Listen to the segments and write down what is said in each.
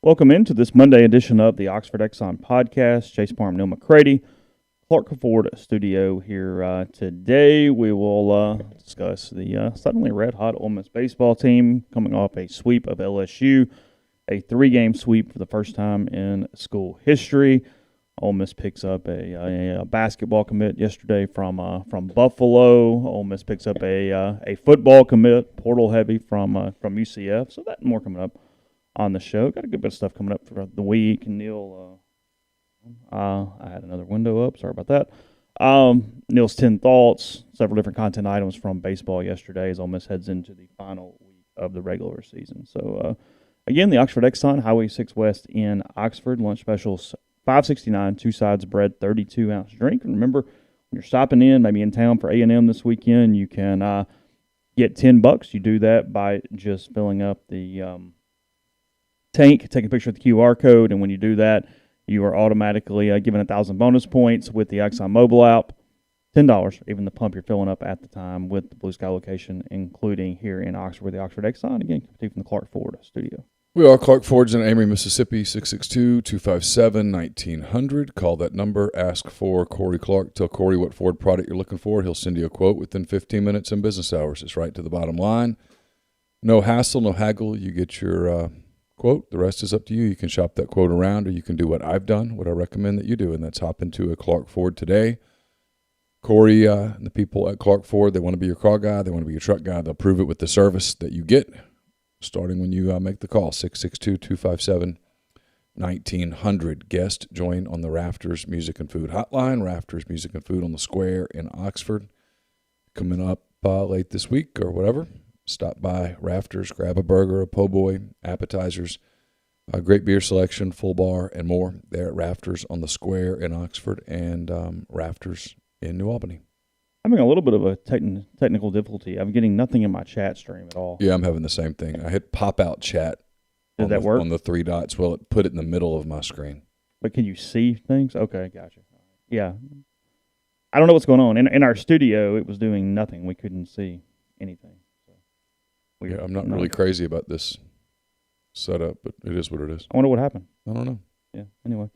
Welcome into this Monday edition of the Oxford Exxon Podcast. Chase Parham, Neal, McCready, Clark Ford studio here today. We will discuss the suddenly red-hot Ole Miss baseball team coming off a sweep of LSU, a 3-game sweep for the first time in school history. Ole Miss picks up a basketball commit yesterday from Buffalo. Ole Miss picks up a football commit, portal heavy from UCF. So that and more coming up on the show. Got a good bit of stuff coming up for the week. Neal, I had another window up. Sorry about that. Neal's 10 thoughts, several different content items from baseball yesterday as Ole Miss heads into the final week of the regular season. So, again, the Oxford Exxon, Highway 6 West in Oxford. Lunch specials, $5.69, 2 sides of bread, 32-ounce drink. And remember, when you're stopping in, maybe in town for A&M this weekend, you can get $10. You do that by just filling up the tank, take a picture of the QR code, and when you do that, you are automatically given 1,000 bonus points with the Exxon mobile app. $10, even the pump you're filling up at the time with the Blue Sky location, including here in Oxford with the Oxford Exxon. Again, coming from the Clark Ford studio. We are Clark Ford's in Amory, Mississippi, 662-257-1900. Call that number. Ask for Corey Clark. Tell Corey what Ford product you're looking for. He'll send you a quote within 15 minutes in business hours. It's right to the bottom line. No hassle, no haggle. You get your quote. The rest is up to you. You can shop that quote around, or you can do what I've done, what I recommend that you do, and that's hop into a Clark Ford today. Corey and the people at Clark Ford, they want to be your car guy. They want to be your truck guy. They'll prove it with the service that you get, starting when you make the call, 662-257-1900. Guest join on the Rafters Music and Food Hotline. Rafters Music and Food on the Square in Oxford. Coming up late this week or whatever. Stop by Rafters, grab a burger, a po' boy, appetizers, a great beer selection, full bar, and more. There at Rafters on the Square in Oxford and Rafters in New Albany. I'm having a little bit of a technical difficulty. I'm getting nothing in my chat stream at all. Yeah, I'm having the same thing. I hit pop-out chat. Did that work? On the 3 dots. Well, it put it in the middle of my screen. But can you see things? Okay, gotcha. Yeah. I don't know what's going on. In our studio, it was doing nothing. We couldn't see anything. Yeah, I'm not really crazy about this setup, but it is what it is. I wonder what happened. I don't know. Yeah, anyway.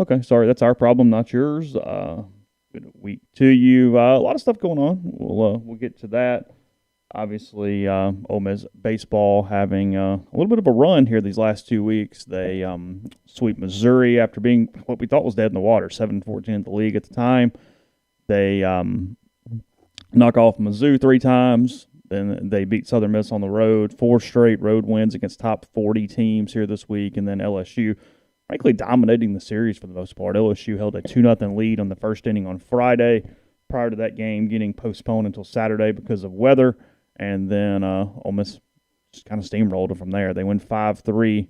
Okay, sorry, that's our problem, not yours. Good week to you. A lot of stuff going on. We'll get to that. Obviously, Ole Miss baseball having a little bit of a run here these last 2 weeks. They sweep Missouri after being what we thought was dead in the water, 7-14 in the league at the time. They knock off Mizzou 3 times. Then they beat Southern Miss on the road, 4 straight road wins against top 40 teams here this week. And then LSU, frankly, dominating the series for the most part. LSU held a 2-0 lead on the first inning on Friday, prior to that game getting postponed until Saturday because of weather. And then Ole Miss just kind of steamrolled them from there. They win 5-3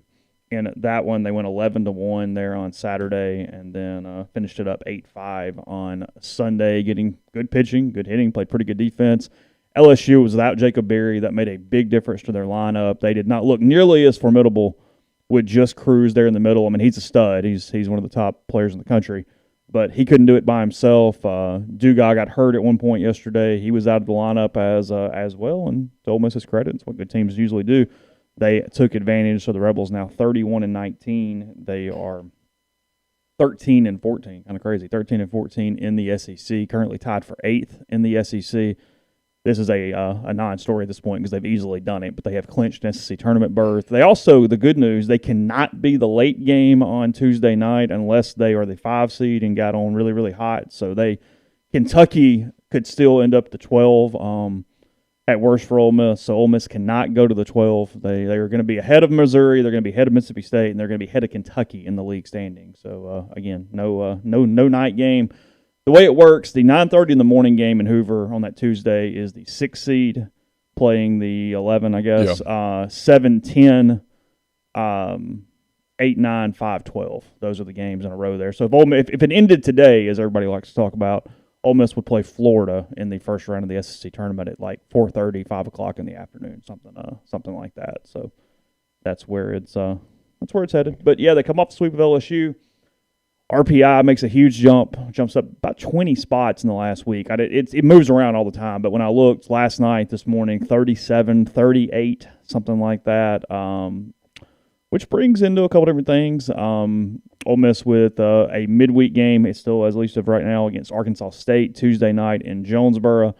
in that one. They went 11-1 there on Saturday, and then finished it up 8-5 on Sunday, getting good pitching, good hitting, played pretty good defense. LSU was without Jacob Berry. That made a big difference to their lineup. They did not look nearly as formidable with just Cruz there in the middle. I mean, he's a stud. He's one of the top players in the country. But he couldn't do it by himself. Dugas got hurt at one point yesterday. He was out of the lineup as well. And to Ole Miss's credit, it's what good teams usually do. They took advantage. So the Rebels now 31-19. They are 13-14. Kind of crazy. 13-14 in the SEC. Currently tied for 8th in the SEC. This is a non-story at this point because they've easily done it, but they have clinched an SEC tournament berth. They also, the good news, they cannot be the late game on Tuesday night unless they are the 5 seed and got on really, really hot. So Kentucky could still end up to 12 at worst for Ole Miss. So Ole Miss cannot go to the 12. They are going to be ahead of Missouri. They're going to be ahead of Mississippi State, and they're going to be ahead of Kentucky in the league standing. So again, no night game. The way it works, the 9:30 in the morning game in Hoover on that Tuesday is the 6 seed playing the 11, I guess. Yeah. 7-10, 8-9, 5-12. Those are the games in a row there. So if it ended today, as everybody likes to talk about, Ole Miss would play Florida in the first round of the SEC tournament at like 4:30, 5 o'clock in the afternoon, something like that. So that's where it's headed. But yeah, they come off the sweep of LSU. RPI makes a huge jumps up about 20 spots in the last week. It moves around all the time, but when I looked last night, this morning, 37, 38, something like that. which brings into a couple different things. Ole Miss with a midweek game. It still, as least of right now, against Arkansas State Tuesday night in Jonesboro.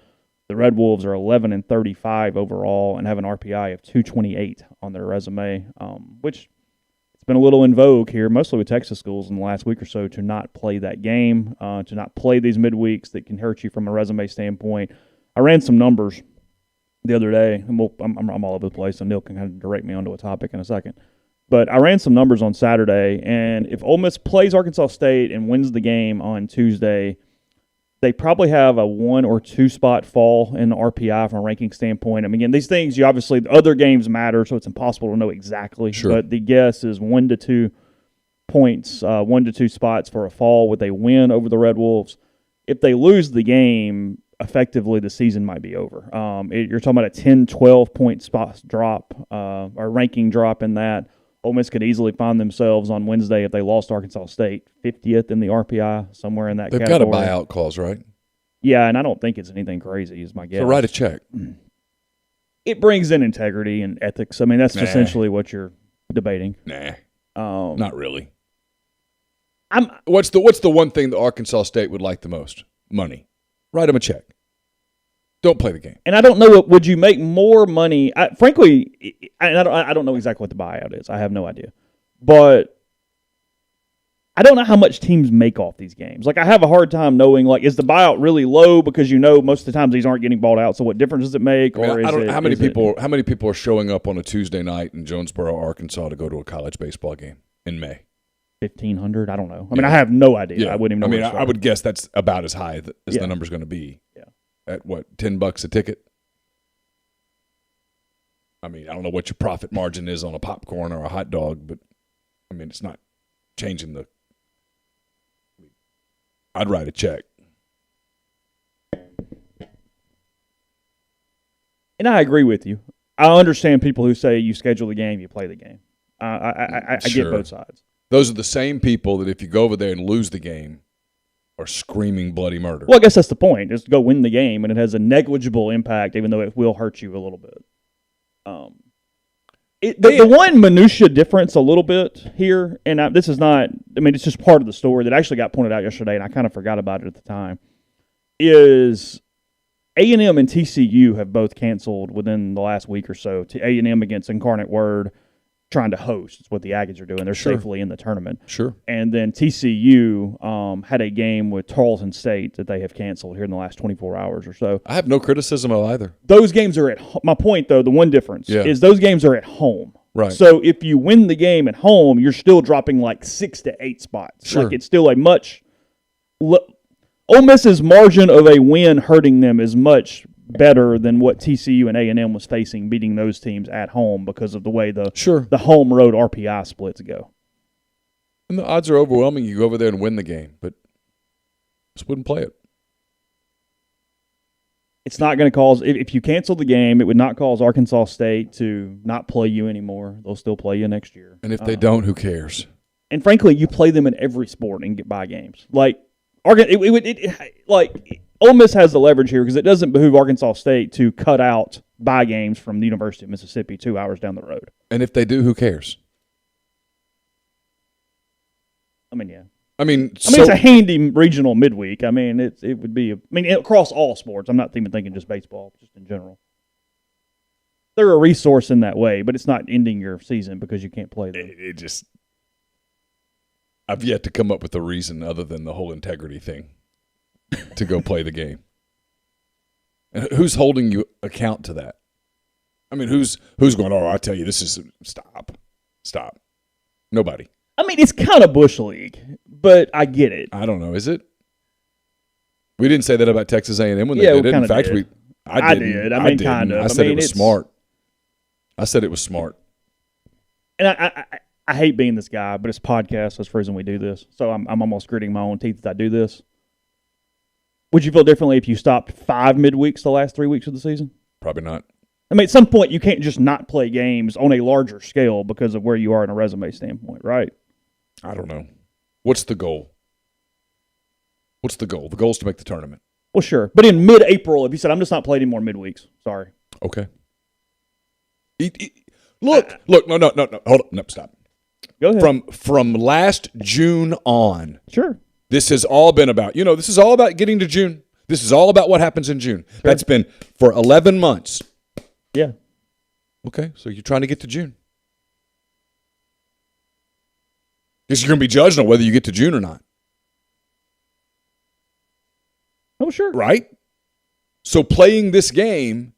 The Red Wolves are 11-35 overall and have an RPI of 228 on their resume, which it's been a little in vogue here, mostly with Texas schools in the last week or so, to not play that game, to not play these midweeks that can hurt you from a resume standpoint. I ran some numbers the other day, and I'm all over the place, so Neal can kind of direct me onto a topic in a second. But I ran some numbers on Saturday, and if Ole Miss plays Arkansas State and wins the game on Tuesday, they probably have a 1 or 2 spot fall in the RPI from a ranking standpoint. I mean, again, these things, the other games matter, so it's impossible to know exactly. Sure. But the guess is 1 to 2 points, 1 to 2 spots for a fall with a win over the Red Wolves. If they lose the game, effectively the season might be over. You're talking about a 10, 12 point spot drop or ranking drop in that. Ole Miss could easily find themselves on Wednesday if they lost Arkansas State 50th in the RPI, somewhere in that They've category. got a buyout clause, right? Yeah, and I don't think it's anything crazy is my guess. So write a check. It brings in integrity and ethics. I mean, that's essentially what you're debating. Nah, not really. I'm What's the one thing that Arkansas State would like the most? Money. Write them a check. Don't play the game. And I don't know, would you make more money? Frankly, I don't know exactly what the buyout is. I have no idea. But I don't know how much teams make off these games. Like, I have a hard time knowing, like, is the buyout really low because most of the times these aren't getting bought out, so what difference does it make? I don't know how many people are showing up on a Tuesday night in Jonesboro, Arkansas to go to a college baseball game in May? 1,500? I don't know. I mean, I have no idea. Yeah. I wouldn't even know. I would guess that's about as high as the number's going to be. Yeah. At what, $10 a ticket? I mean, I don't know what your profit margin is on a popcorn or a hot dog, but I mean, it's not changing the. I'd write a check. And I agree with you. I understand people who say you schedule the game, you play the game. I get both sides. Those are the same people that if you go over there and lose the game are screaming bloody murder. Well, I guess that's the point, is to go win the game, and it has a negligible impact, even though it will hurt you a little bit. The one minutia difference a little bit here, and this is not, I mean, it's just part of the story that actually got pointed out yesterday, and I kind of forgot about it at the time, is A&M and TCU have both canceled within the last week or so. A&M against Incarnate Word, trying to host. It's what the Aggies are doing. They're safely in the tournament. Sure. And then TCU had a game with Tarleton State that they have canceled here in the last 24 hours or so. I have no criticism of either. Those games are at my point, though, the one difference is those games are at home. Right. So if you win the game at home, you're still dropping like 6 to 8 spots. Sure. Like, it's still a much Ole Miss's margin of a win hurting them is much better than what TCU and A&M was facing beating those teams at home because of the way the home road RPI splits go. And the odds are overwhelming. You go over there and win the game, but just wouldn't play it. It's not going to cause – if you cancel the game, it would not cause Arkansas State to not play you anymore. They'll still play you next year. And if they don't, who cares? And frankly, you play them in every sport and get by games. Like Ole Miss has the leverage here because it doesn't behoove Arkansas State to cut out bye games from the University of Mississippi 2 hours down the road. And if they do, who cares? I mean, yeah. I mean, it's a handy regional midweek. I mean, it would be across all sports. I'm not even thinking just baseball, just in general. They're a resource in that way, but it's not ending your season because you can't play them. I've yet to come up with a reason other than the whole integrity thing to go play the game. And who's holding you account to that? I mean, who's going, I tell you, this is – stop. Nobody. I mean, it's kind of Bush League, but I get it. I don't know. Is it? We didn't say that about Texas A&M when they did it. In fact, I did. I mean, kind of. I said it was smart. I said it was smart. And I hate being this guy, but it's a podcast. That's the reason we do this. So I'm almost gritting my own teeth as I do this. Would you feel differently if you stopped 5 midweeks the last 3 weeks of the season? Probably not. I mean, at some point, you can't just not play games on a larger scale because of where you are in a resume standpoint, right? I don't know. What's the goal? The goal is to make the tournament. Well, sure. But in mid-April, if you said, I'm just not playing any more midweeks, sorry. Okay. Look. No. Hold on. No, stop. Go ahead. From last June on. Sure. This has all been about, this is all about getting to June. This is all about what happens in June. Sure. That's been for 11 months. Yeah. Okay, so you're trying to get to June. Because you're going to be judged on whether you get to June or not. Oh, sure. Right? So playing this game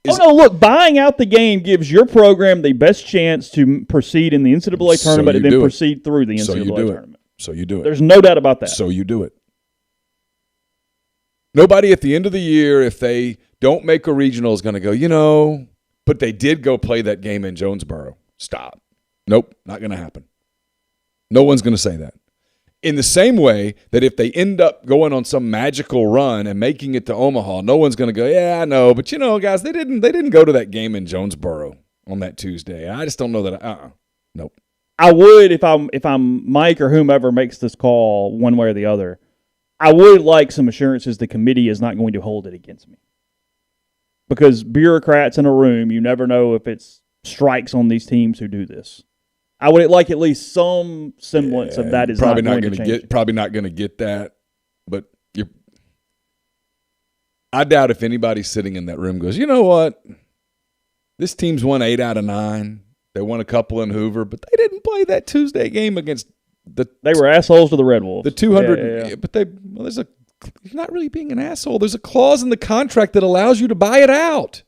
is... Oh, no, look, buying out the game gives your program the best chance to proceed in the NCAA tournament and then proceed through the NCAA tournament. So you do it. There's no doubt about that. So you do it. Nobody at the end of the year, if they don't make a regional, is going to go, but they did go play that game in Jonesboro. Stop. Nope, not going to happen. No one's going to say that. In the same way that if they end up going on some magical run and making it to Omaha, no one's going to go, yeah, I know, but guys, they didn't go to that game in Jonesboro on that Tuesday. I just don't know that. Nope. I would if I'm Mike or whomever makes this call one way or the other. I would like some assurances the committee is not going to hold it against me. Because bureaucrats in a room, you never know if it's strikes on these teams who do this. I would like at least some semblance of that is probably not going to change. Probably not going to get that, but I doubt if anybody's sitting in that room goes, you know what? This team's won 8 out of 9. They won a couple in Hoover, but they didn't play that Tuesday game against They were assholes to the Red Wolves. The 200, but you're not really being an asshole. There's a clause in the contract that allows you to buy it out.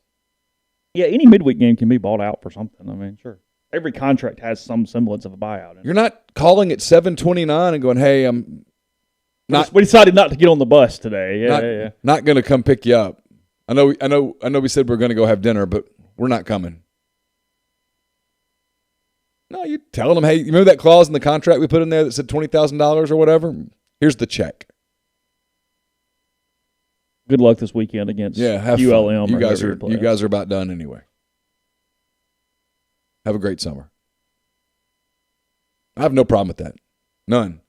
Yeah, any midweek game can be bought out for something. I mean, sure. Every contract has some semblance of a buyout. You're not calling it 7:29 and going, "Hey, we decided not to get on the bus today." Not going to come pick you up. I know. We said we were going to go have dinner, but we're not coming. No, you're telling them, "Hey, you remember that clause in the contract we put in there that said $20,000 or whatever? Here's the check." Good luck this weekend against ULM. You guys are about done anyway. Have a great summer. I have no problem with that. None.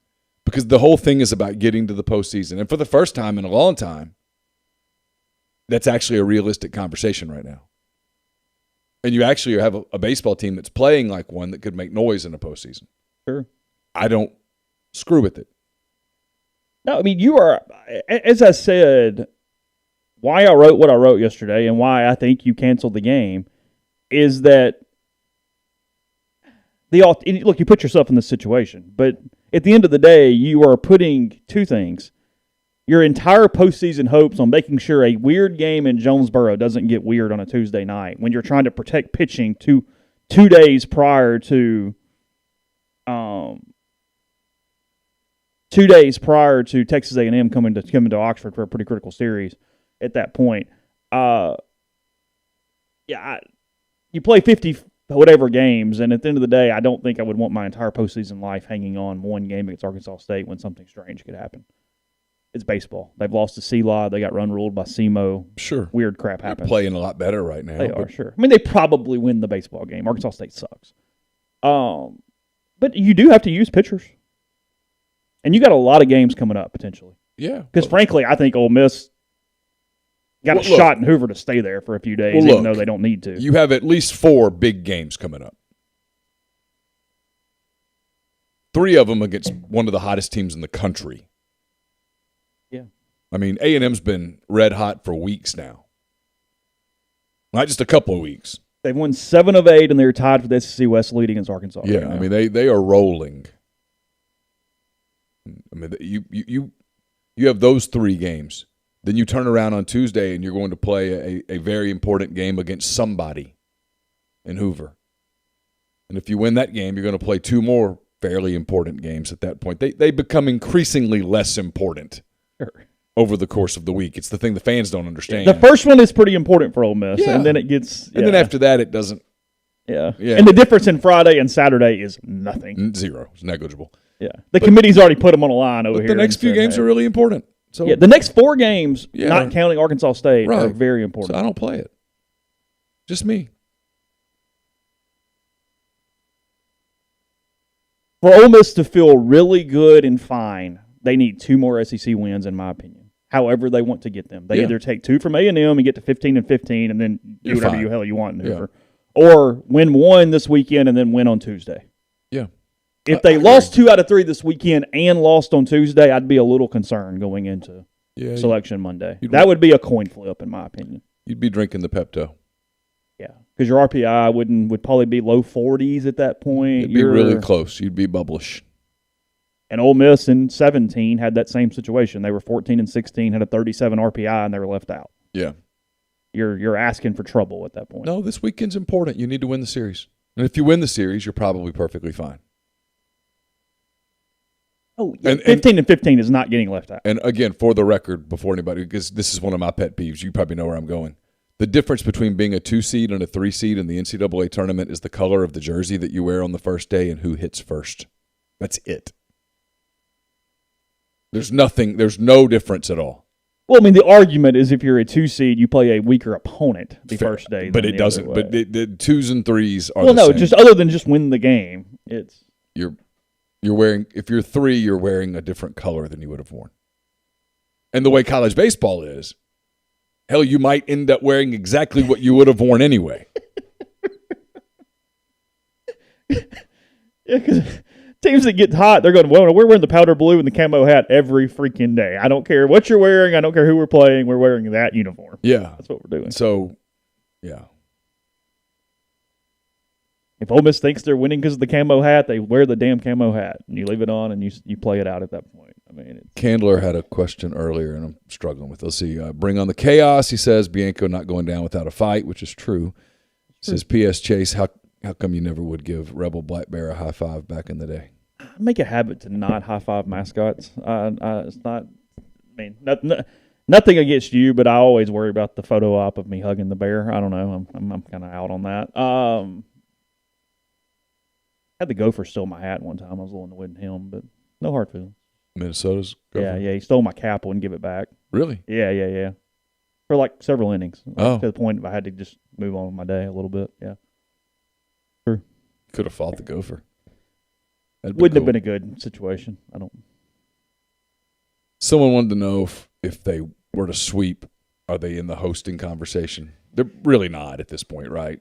Because the whole thing is about getting to the postseason. And for the first time in a long time, that's actually a realistic conversation right now. And you actually have a baseball team that's playing like one that could make noise in the postseason. Sure. I don't screw with it. No, I mean, you are, as I said, why I wrote what I wrote yesterday and why I think you canceled the game is that look, you put yourself in this situation, but at the end of the day, you are putting two things. Your entire postseason hopes on making sure a weird game in Jonesboro doesn't get weird on a Tuesday night when you're trying to protect pitching 2 days prior to 2 days prior to Texas A&M coming to Oxford for a pretty critical series at that point. You play 50 whatever games, and at the end of the day, I don't think I would want my entire postseason life hanging on one game against Arkansas State when something strange could happen. It's baseball. They've lost to C-Law. They got run-ruled by SEMO. Sure. Weird crap happens. They're playing a lot better right now. They are, sure. I mean, they probably win the baseball game. Arkansas State sucks. But you do have to use pitchers. And you got a lot of games coming up, potentially. Yeah. Because, frankly, I think Ole Miss got a shot in Hoover to stay there for a few days, even though they don't need to. You have at least 4 big games coming up. 3 of them against one of the hottest teams in the country. Yeah. I mean, A&M's been red hot for weeks now. Not just a couple of weeks. They've won 7 of 8, and they're tied for the SEC West lead against Arkansas. Yeah, right now. I mean, they are rolling. I mean, you have those 3 games. Then you turn around on Tuesday and you're going to play a very important game against somebody in Hoover. And if you win that game, you're going to play 2 more fairly important games at that point. They become increasingly less important over the course of the week. It's the thing the fans don't understand. The first one is pretty important for Ole Miss, and then it gets... And then after that, it doesn't... Yeah. And the difference in Friday and Saturday is nothing. 0. It's negligible. Yeah. The committee's already put them on a line over here. The next few games are really important. So the next 4 games, not counting Arkansas State, are very important. So I don't play it. Just me. For Ole Miss to feel really good and fine, they need 2 more SEC wins, in my opinion. However they want to get them. They either take 2 from A&M and get to 15-15 and then do whatever you want in Hoover. Or win 1 this weekend and then win on Tuesday. Yeah. If they lost 2 out of 3 this weekend and lost on Tuesday, I'd be a little concerned going into Selection Monday. That would be a coin flip, in my opinion. You'd be drinking the Pepto. Yeah, because your RPI would probably be low 40s at that point. It'd be really close. You'd be bubblish. And Ole Miss in 17 had that same situation. They were 14 and 16, had a 37 RPI, and they were left out. Yeah. You're asking for trouble at that point. No, this weekend's important. You need to win the series. And if you win the series, you're probably perfectly fine. Oh, yeah. 15 and 15 is not getting left out. And again, for the record, before anybody, because this is one of my pet peeves, you probably know where I'm going. The difference between being a 2 seed and a 3 seed in the NCAA tournament is the color of the jersey that you wear on the first day and who hits first. That's it. There's no difference at all. Well, I mean, the argument is if you're a 2 seed, you play a weaker opponent the first day. But it doesn't. But the 2s and 3s are the same. Just other than just win the game, it's you're wearing. If you're 3, you're wearing a different color than you would have worn. And the way college baseball is, hell, you might end up wearing exactly what you would have worn anyway. Yeah, because teams that get hot, they're going, well, we're wearing the powder blue and the camo hat every freaking day. I don't care what you're wearing. I don't care who we're playing. We're wearing that uniform. Yeah. That's what we're doing. So, yeah. If Ole Miss thinks they're winning because of the camo hat, they wear the damn camo hat, and you leave it on, and you play it out at that point. I mean, Candler had a question earlier, and I'm struggling with. Let's see. Bring on the chaos. He says Bianco not going down without a fight, which is true. He says, P.S. Chase, how come you never would give Rebel Black Bear a high five back in the day? I make a habit to not high five mascots. It's not. I mean, nothing against you, but I always worry about the photo op of me hugging the bear. I don't know. I'm kind of out on that. Had the gopher steal my hat one time. I was a little annoyed at him, but no hard feelings. Minnesota's gopher? Yeah. He stole my cap. Wouldn't give it back. Really? Yeah. For like several innings. Oh. To the point I had to just move on with my day a little bit. Yeah. True. Could have fought the gopher. Wouldn't have been a good situation. I don't. Someone wanted to know if they were to sweep, are they in the hosting conversation? They're really not at this point, right?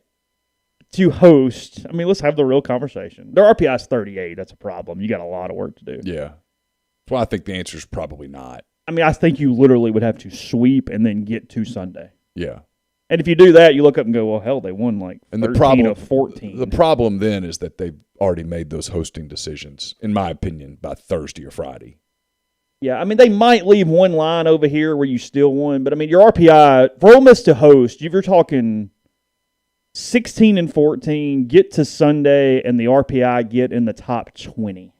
To host, I mean, let's have the real conversation. Their RPI is 38. That's a problem. You got a lot of work to do. Yeah. Well, I think the answer is probably not. I mean, I think you literally would have to sweep and then get to Sunday. Yeah. And if you do that, you look up and go, well, hell, they won like 13 of 14. The problem then is that they've already made those hosting decisions, in my opinion, by Thursday or Friday. Yeah, I mean, they might leave one line over here where you still won. But, I mean, your RPI, for Ole Miss to host, you're talking 16 and 14, get to Sunday, and the RPI get in the top 20.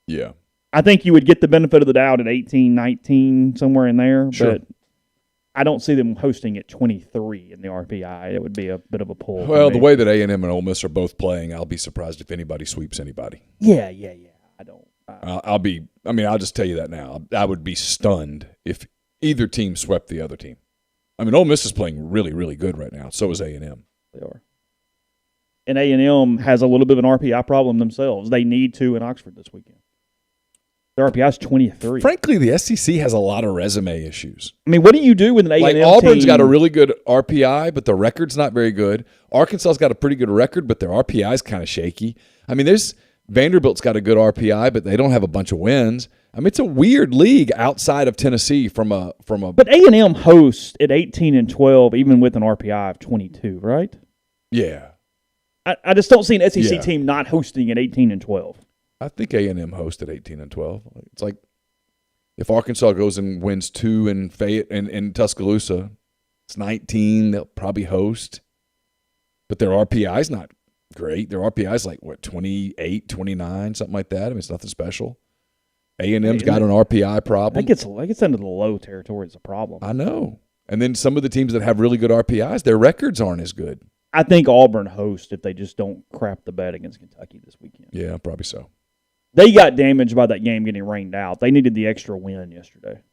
Yeah. I think you would get the benefit of the doubt at 18, 19, somewhere in there. Sure. But I don't see them hosting at 23 in the RPI. It would be a bit of a pull. Well, the way that A&M and Ole Miss are both playing, I'll be surprised if anybody sweeps anybody. Yeah. I don't. I'll just tell you that now. I would be stunned if either team swept the other team. I mean, Ole Miss is playing really, really good right now. So is A&M. They are. And A&M has a little bit of an RPI problem themselves. They need to in Oxford this weekend. Their RPI is 23. Frankly, the SEC has a lot of resume issues. I mean, what do you do with an A&M team? Auburn's got a really good RPI, but the record's not very good. Arkansas's got a pretty good record, but their RPI is kind of shaky. I mean, Vanderbilt's got a good RPI, but they don't have a bunch of wins. I mean, it's a weird league outside of Tennessee from a. But A&M hosts at 18 and 12, even with an RPI of 22, right? Yeah. I just don't see an SEC team not hosting at 18 and 12. I think A&M hosts at 18 and 12. It's like if Arkansas goes and wins 2 in Fayette and in Tuscaloosa, it's 19. They'll probably host, but their RPI is not great. Their RPI is like, 28, 29, something like that. I mean, it's nothing special. A&M's got an RPI problem. That gets into the low territory. It's a problem. I know. And then some of the teams that have really good RPIs, their records aren't as good. I think Auburn hosts if they just don't crap the bed against Kentucky this weekend. Yeah, probably so. They got damaged by that game getting rained out. They needed the extra win yesterday.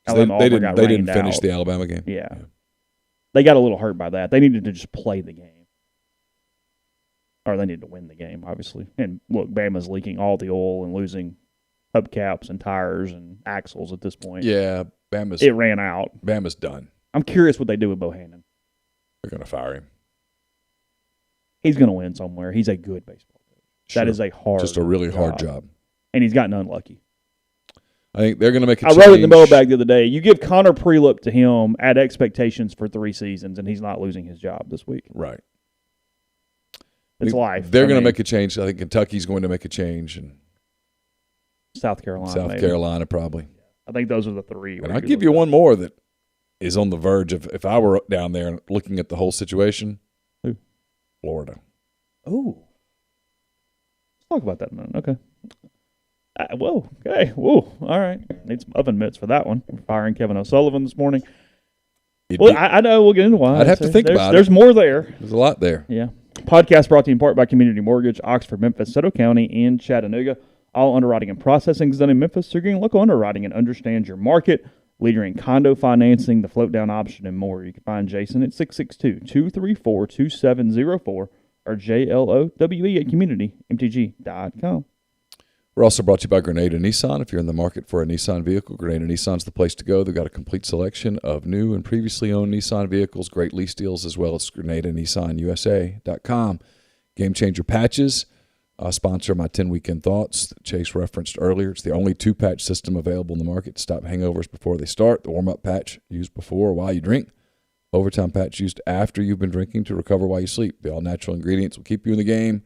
So they didn't finish the Alabama game? Yeah. They got a little hurt by that. They needed to just play the game. Or they needed to win the game, obviously. And look, Bama's leaking all the oil and losing hubcaps and tires and axles at this point. Yeah, it ran out. Bama's done. I'm curious what they do with Bohannon. They're going to fire him. He's going to win somewhere. He's a good baseball coach. That is a hard Just a really hard job. And he's gotten unlucky. I think they're going to make a change. I wrote it in the mailbag the other day. You give Connor Prelup to him, add expectations for 3 seasons, and he's not losing his job this week. Right. It's life. They're going to make a change. I think Kentucky's going to make a change. And South Carolina. Carolina, probably. I think those are the 3. And I'll give you one more that is on the verge of, if I were down there and looking at the whole situation. Who? Florida. Oh. Let's talk about that in a minute. Okay. Whoa. Okay. Whoa. All right. Need some oven mitts for that one. We're firing Kevin O'Sullivan this morning. I know we'll get into why. I'd have to think about it. There's more there. There's a lot there. Yeah. Podcast brought to you in part by Community Mortgage, Oxford, Memphis, Soto County, and Chattanooga. All underwriting and processing is done in Memphis, so you're getting local underwriting and understand your market. Leader in condo financing, the float down option, and more. You can find Jason at 662-234-2704 or JLOWE at communitymtg.com. We're also brought to you by Grenada Nissan. If you're in the market for a Nissan vehicle, Grenada Nissan's the place to go. They've got a complete selection of new and previously owned Nissan vehicles, great lease deals, as well as GrenadaNissanUSA.com. Game Changer patches, sponsor my 10 Weekend Thoughts that Chase referenced earlier. It's the only 2-patch system available in the market to stop hangovers before they start. The warm-up patch used before or while you drink. Overtime patch used after you've been drinking to recover while you sleep. The all-natural ingredients will keep you in the game.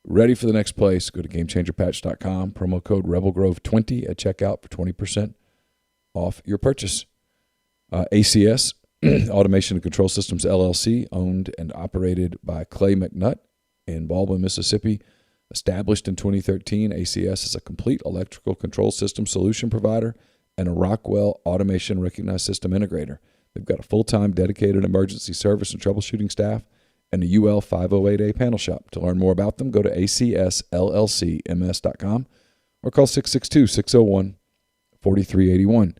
Ready for the next place. Go to GameChangerPatch.com. Promo code RebelGrove20 at checkout for 20% off your purchase. ACS, Automation and Control Systems, LLC, owned and operated by Clay McNutt in Baldwin, Mississippi. Established in 2013, ACS is a complete electrical control system solution provider and a Rockwell Automation Recognized System Integrator. They've got a full-time dedicated emergency service and troubleshooting staff and a UL 508A panel shop. To learn more about them, go to acsllcms.com or call 662-601-4381.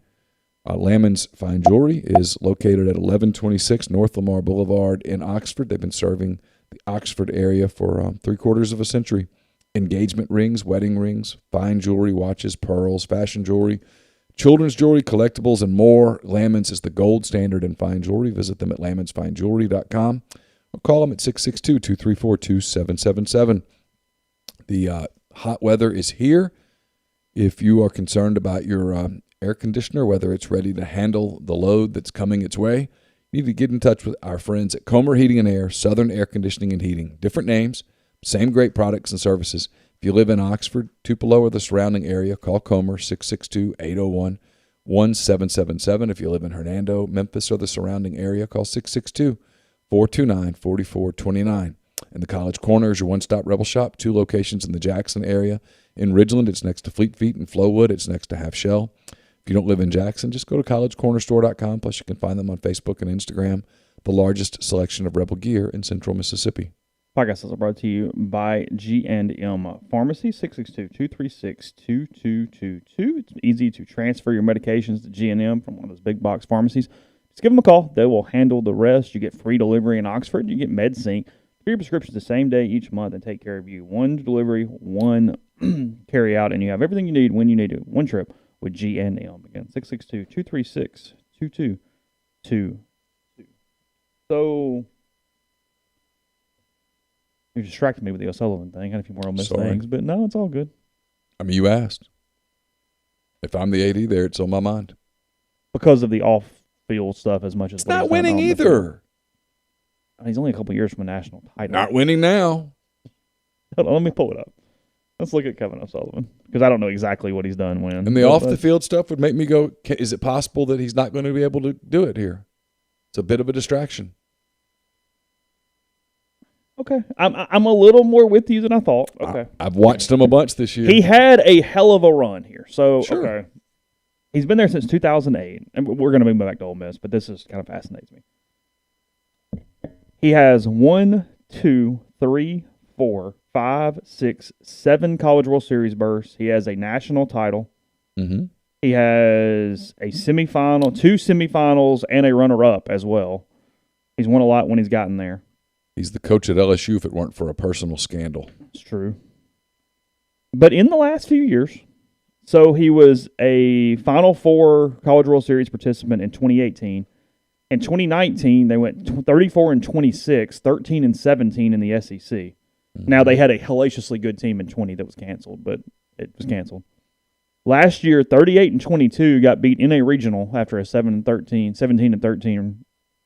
Lammons Fine Jewelry is located at 1126 North Lamar Boulevard in Oxford. They've been serving the Oxford area for 3/4 of a century. Engagement rings, wedding rings, fine jewelry, watches, pearls, fashion jewelry, children's jewelry, collectibles, and more. Lammons is the gold standard in fine jewelry. Visit them at lammonsfinejewelry.com. Or call them at 662-234-2777. The hot weather is here. If you are concerned about your air conditioner, whether it's ready to handle the load that's coming its way, you need to get in touch with our friends at Comer Heating and Air, Southern Air Conditioning and Heating. Different names, same great products and services. If you live in Oxford, Tupelo, or the surrounding area, call Comer, 662-801-1777. If you live in Hernando, Memphis, or the surrounding area, call 662-429-4429. And the College Corner is your one-stop Rebel shop, 2 locations in the Jackson area. In Ridgeland, it's next to Fleet Feet. In Flowood, it's next to Half Shell. If you don't live in Jackson, just go to collegecornerstore.com. Plus, you can find them on Facebook and Instagram, the largest selection of Rebel gear in central Mississippi. Podcast is brought to you by G&M Pharmacy, 662-236-2222. It's easy to transfer your medications to G&M from one of those big box pharmacies. Just give them a call. They will handle the rest. You get free delivery in Oxford. You get MedSync. For your prescriptions the same day each month and take care of you. One delivery, one carry out, and you have everything you need when you need it. One trip with G&M. Again, 662-236-2222. So, you distracted me with the O'Sullivan thing. I had a few more Ole Miss things, but no, it's all good. I mean, you asked. If I'm the AD there, it's on my mind. Because of the off-field stuff as much as... It's not winning either. He's only a couple years from a national title. Not winning now. Hold on, let me pull it up. Let's look at Kevin O'Sullivan, because I don't know exactly what he's done when. And the off-the-field stuff would make me go, is it possible that he's not going to be able to do it here? It's a bit of a distraction. Okay. I'm a little more with you than I thought. Okay. I've watched him a bunch this year. He had a hell of a run here. So, sure. Okay. He's been there since 2008. And we're going to move back to Ole Miss, but this is kind of fascinates me. He has 1, 2, 3, 4, 5, 6, 7 College World Series berths. He has a national title. Mm-hmm. He has a semifinal, 2 semifinals, and a runner-up as well. He's won a lot when he's gotten there. He's the coach at LSU if it weren't for a personal scandal. It's true. But in the last few years, so he was a Final Four College World Series participant in 2018. In 2019, they went 34-26, 13-17 in the SEC. Mm-hmm. Now, they had a hellaciously good team in 20 that was canceled, but it was canceled. Last year, 38-22 got beat in a regional after a 17-13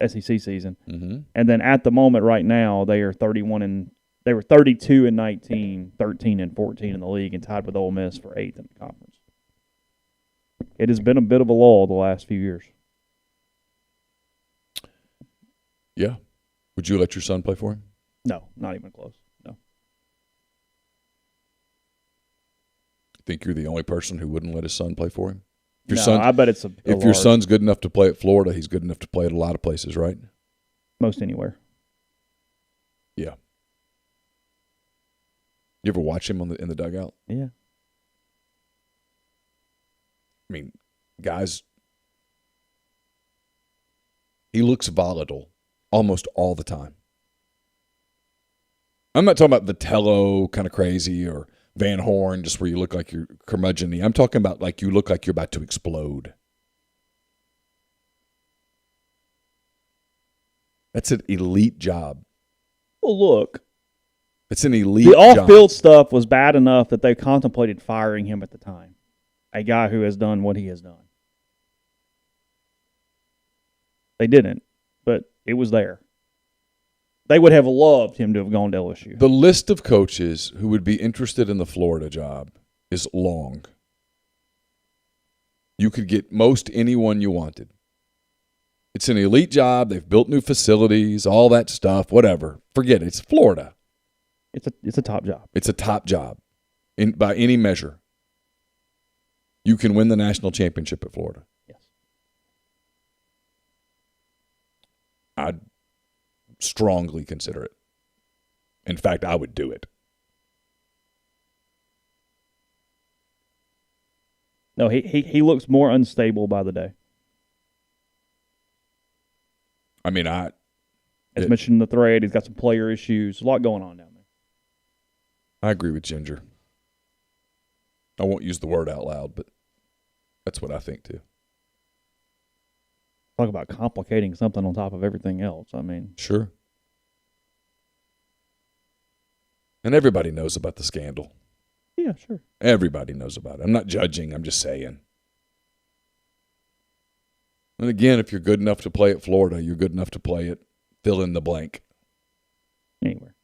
SEC season. Mm-hmm. And then at the moment right now, they are 32-19, 13-14 in the league, and tied with Ole Miss for 8th in the conference. It has been a bit of a lull the last few years. Yeah. Would you let your son play for him? No, not even close. No. Think you're the only person who wouldn't let his son play for him? I bet it's if your son's good enough to play at Florida, he's good enough to play at a lot of places, right? Most anywhere. Yeah. You ever watch him in the dugout? Yeah. I mean, guys, he looks volatile almost all the time. I'm not talking about Vitello kind of crazy or Van Horn, just where you look like you're curmudgeon-y. I'm talking about like you look like you're about to explode. That's an elite job. Well, look. It's an elite job. The off-field job. stuff was bad enough that they contemplated firing him at the time. A guy who has done what he has done. They didn't, but it was there. They would have loved him to have gone to LSU. The list of coaches who would be interested in the Florida job is long. You could get most anyone you wanted. It's an elite job. They've built new facilities, all that stuff, whatever. Forget it. It's Florida. It's a top job. It's a top job by any measure. You can win the national championship at Florida. Yes. I'd strongly consider it. In fact, I would do it. No, he looks more unstable by the day. I mean, as mentioned in the thread, he's got some player issues. A lot going on down there. I agree with Ginger. I won't use the word out loud, but that's what I think too. Talk about complicating something on top of everything else. I mean, sure. And everybody knows about the scandal. Yeah, sure. Everybody knows about it. I'm not judging. I'm just saying. And again, if you're good enough to play at Florida, you're good enough to play at fill in the blank. Anywhere.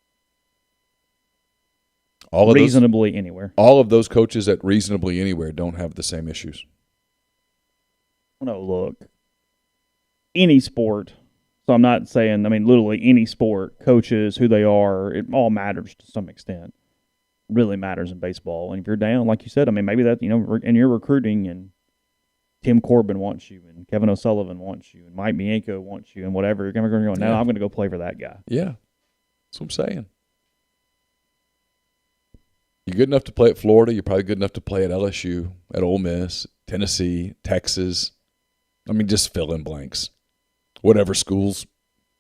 Anywhere. All of those coaches at reasonably anywhere don't have the same issues. No, look. Any sport, so I'm not saying, literally any sport, coaches, who they are, it all matters to some extent. Really matters in baseball. And if you're down, like you said, maybe that, and you're recruiting, and Tim Corbin wants you, and Kevin O'Sullivan wants you, and Mike Bianco wants you, and whatever, you're going to go, no, I'm going to go play for that guy. Yeah. That's what I'm saying. You're good enough to play at Florida. You're probably good enough to play at LSU, at Ole Miss, Tennessee, Texas. Just fill in blanks. Whatever schools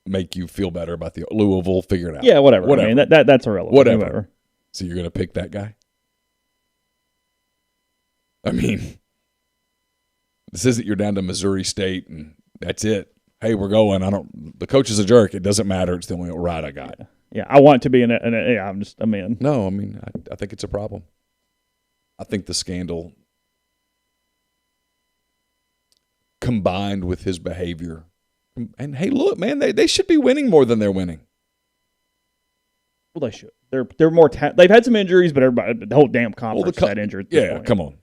make you feel better about the Louisville, figure it out. Yeah, whatever. That's irrelevant. Whatever. So you're going to pick that guy? This isn't you're down to Missouri State and that's it. Hey, we're going. The coach is a jerk. It doesn't matter. It's the only ride I got. Yeah, I want to be I'm in. No, I think it's a problem. I think the scandal combined with his behavior. And hey, look, man, they should be winning more than they're winning. Well, they should. They're more. They've had some injuries, but everybody, the whole damn conference got injured. Yeah, come on.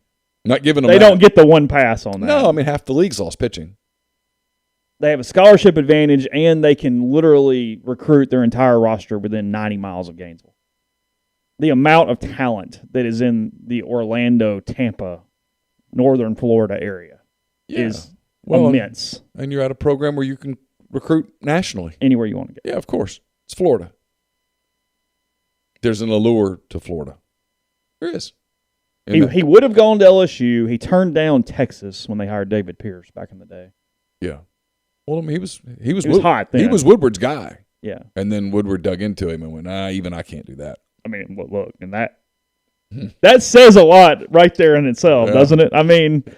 Not giving them. They don't get the one pass on that. No, half the league's lost pitching. They have a scholarship advantage, and they can literally recruit their entire roster within 90 miles of Gainesville. The amount of talent that is in the Orlando, Tampa, Northern Florida area is immense. And you're at a program where you can recruit nationally. Anywhere you want to get. Yeah, of course. It's Florida. There's an allure to Florida. There is. He would have gone to LSU. He turned down Texas when they hired David Pierce back in the day. Yeah. Well, he was hot then. He was Woodward's guy. Yeah. And then Woodward dug into him and went, even I can't do that. Look, and that says a lot right there in itself, doesn't it?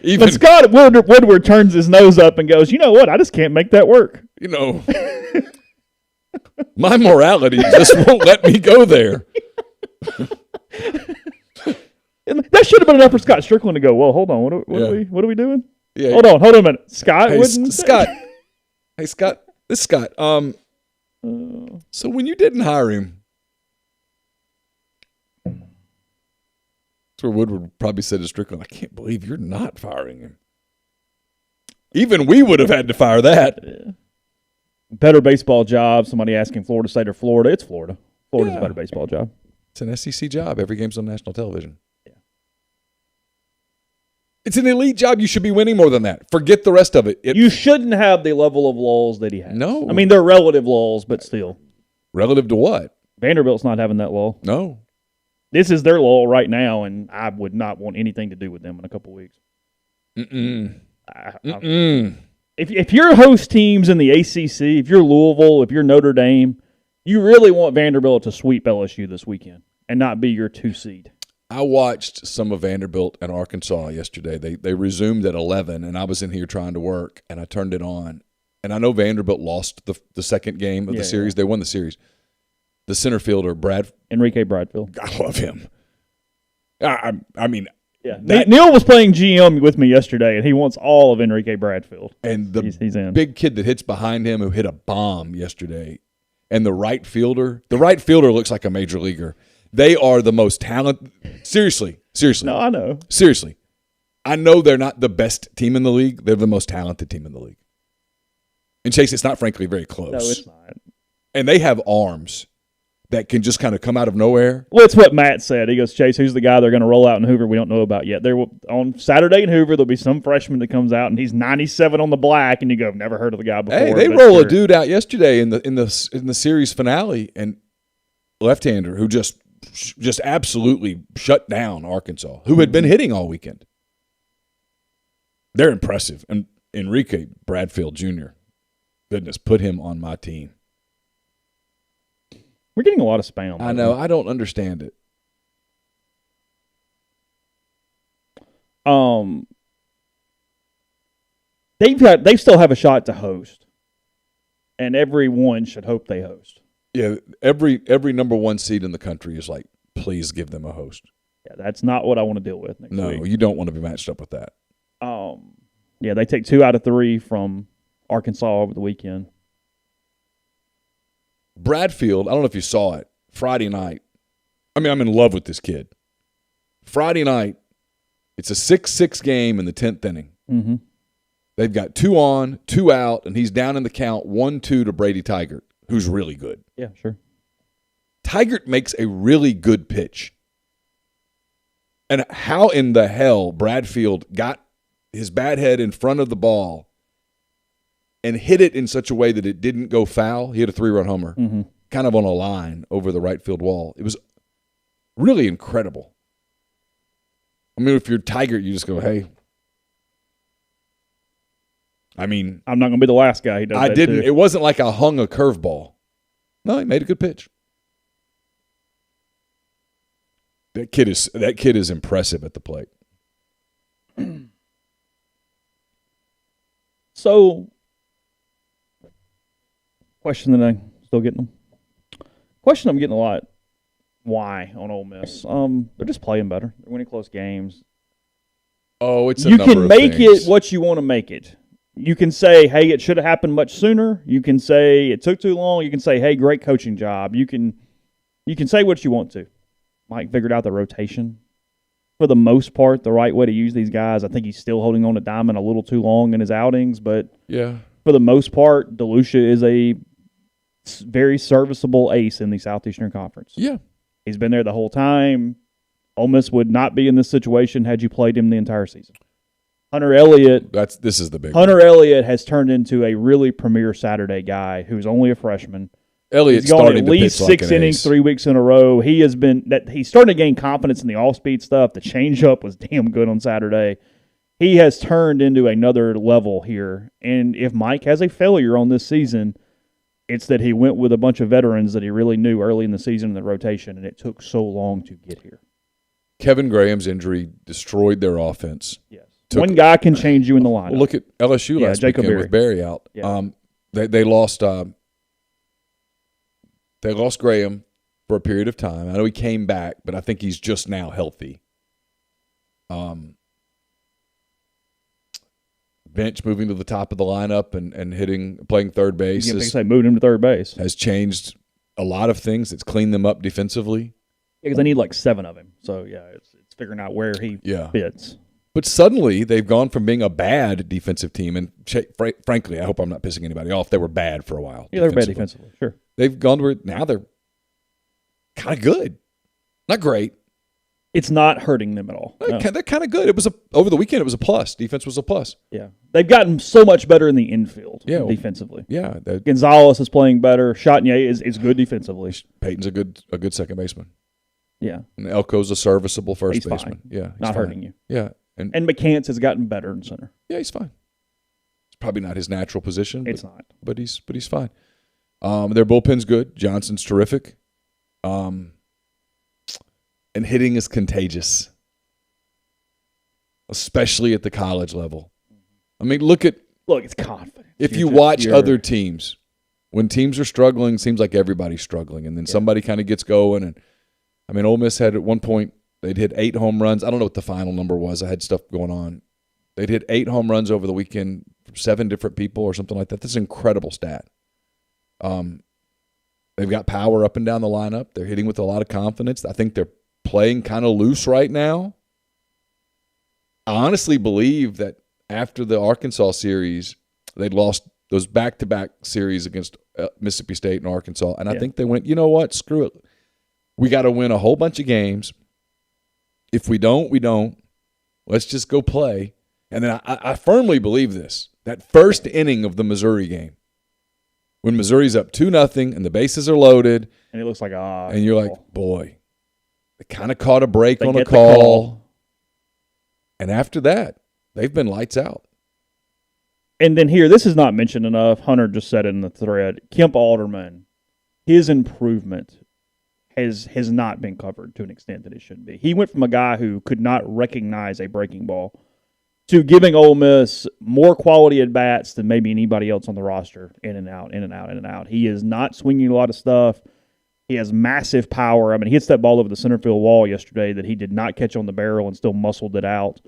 Even Scott Woodward turns his nose up and goes, you know what? I just can't make that work. My morality just won't let me go there. And that should have been enough for Scott Strickland to go, well, hold on, what are we doing? Yeah. Hold on a minute. Scott Hey, wouldn't Scott. Hey, Scott. This is Scott. So when you didn't hire him, that's where Woodward probably said to Strickland, I can't believe you're not firing him. Even we would have had to fire that. Yeah. Better baseball job. Somebody asking Florida State or Florida. It's Florida. Florida's a better baseball job. It's an SEC job. Every game's on national television. Yeah. It's an elite job. You should be winning more than that. Forget the rest of it. You shouldn't have the level of lulls that he has. No. I mean, they're relative lulls, but still. Relative to what? Vanderbilt's not having that lull. No. This is their lull right now, and I would not want anything to do with them in a couple weeks. If you're host teams in the ACC, if you're Louisville, if you're Notre Dame, you really want Vanderbilt to sweep LSU this weekend and not be your 2 seed. I watched some of Vanderbilt and Arkansas yesterday. They resumed at 11, and I was in here trying to work, and I turned it on. And I know Vanderbilt lost the second game of the series. They won the series. The center fielder, Enrique Bradfield. I love him. I mean, yeah. Neal was playing GM with me yesterday, and he wants all of Enrique Bradfield. And the he's in. Big kid that hits behind him who hit a bomb yesterday. And the right fielder looks like a major leaguer. They are the most talented. Seriously. No, I know. Seriously. I know they're not the best team in the league. They're the most talented team in the league. And Chase, it's not frankly very close. No, it's not. And they have arms that can just kind of come out of nowhere. Well, it's what Matt said. He goes, Chase, who's the guy they're going to roll out in Hoover we don't know about yet? There on Saturday in Hoover, there'll be some freshman that comes out, and he's 97 on the black, and you go, I've never heard of the guy before. Hey, they roll a dude out yesterday in the series finale, and left-hander who just absolutely shut down Arkansas, who had been hitting all weekend. They're impressive. And Enrique Bradfield Jr., goodness, put him on my team. We're getting a lot of spam. I know. I don't understand it. They still have a shot to host, and everyone should hope they host. Yeah, every number one seed in the country is like, please give them a host. Yeah, that's not what I want to deal with next week. No, you don't want to be matched up with that. Yeah, they take 2 out of 3 from Arkansas over the weekend. Bradfield, I don't know if you saw it, Friday night. I mean, I'm in love with this kid. Friday night, it's a 6-6 game in the 10th inning. Mm-hmm. They've got 2 on, 2 out, and he's down in the count 1-2 to Brady Tigert, who's really good. Yeah, sure. Tigert makes a really good pitch. And how in the hell Bradfield got his bat head in front of the ball and hit it in such a way that it didn't go foul. He hit a 3-run homer, kind of on a line over the right field wall. It was really incredible. I mean, if you're Tiger, you just go, hey. I mean, I'm not going to be the last guy. He does. I didn't. Too. It wasn't like I hung a curveball. No, he made a good pitch. That kid is impressive at the plate. So. Question that I'm still getting them. Question I'm getting a lot. Why on Ole Miss? They're just playing better. They're winning close games. Oh, it's a you number can of make things. it what you want to make it. You can say, hey, it should have happened much sooner. You can say it took too long. You can say, hey, great coaching job. You can say what you want to. Mike figured out the rotation. For the most part, the right way to use these guys. I think he's still holding on to Diamond a little too long in his outings, but yeah, for the most part, DeLucia is a very serviceable ace in the Southeastern Conference. Yeah. He's been there the whole time. Ole Miss would not be in this situation had you played him the entire season. Hunter Elliott. This is the big Hunter one. Elliott has turned into a really premier Saturday guy who's only a freshman. Elliott's He's gone starting at to least pitch 6 like an innings, ace. 3 weeks in a row. He's starting to gain confidence in the off-speed stuff. The changeup was damn good on Saturday. He has turned into another level here. And if Mike has a failure on this season, it's that he went with a bunch of veterans that he really knew early in the season in the rotation, and it took so long to get here. Kevin Graham's injury destroyed their offense. Yes. One guy can change you in the lineup. Well, look at LSU last Jacob weekend with Barry out. Yeah. They lost Graham. for a period of time. I know he came back, but I think he's just now healthy. Bench moving to the top of the lineup and playing third base. Moving him to third base has changed a lot of things. It's cleaned them up defensively. Because they need like 7 of him. So yeah, it's figuring out where he fits. But suddenly they've gone from being a bad defensive team, and frankly, I hope I'm not pissing anybody off. They were bad for a while. Yeah, they were bad defensively. Sure. They've gone to where now they're kind of good, not great. It's not hurting them at all. They're kind of good. Over the weekend. It was a plus. Defense was a plus. Yeah, they've gotten so much better in the infield. Defensively. Yeah, Gonzalez is playing better. Chatagnier is good defensively. Peyton's a good second baseman. Yeah, and Elko's a serviceable first baseman. Fine. Yeah, not hurting you. Yeah, and McCants has gotten better in center. Yeah, he's fine. It's probably not his natural position. It's not, but he's fine. Their bullpen's good. Johnson's terrific. And hitting is contagious, especially at the college level. I mean, look, it's confidence. If you watch other teams, when teams are struggling, it seems like everybody's struggling, and then somebody kind of gets going. And I mean, Ole Miss had at one point they'd hit 8 home runs. I don't know what the final number was. I had stuff going on. They'd hit 8 home runs over the weekend from 7 different people or something like that. That's an incredible stat. They've got power up and down the lineup. They're hitting with a lot of confidence. I think they're playing kind of loose right now. I honestly believe that after the Arkansas series, they'd lost those back-to-back series against Mississippi State and Arkansas, and I think they went, you know what, screw it. We got to win a whole bunch of games. If we don't, we don't. Let's just go play. And then I firmly believe this, that first inning of the Missouri game, when Missouri's up 2-0 and the bases are loaded. And it looks like, and you're like, boy, they kind of caught a break on a call. And after that, they've been lights out. And then here, this is not mentioned enough. Hunter just said it in the thread. Kemp Alderman, his improvement has not been covered to an extent that it should be. He went from a guy who could not recognize a breaking ball to giving Ole Miss more quality at-bats than maybe anybody else on the roster, in and out, in and out, in and out. He is not swinging a lot of stuff. He has massive power. I mean, he hits that ball over the center field wall yesterday that he did not catch on the barrel and still muscled it out.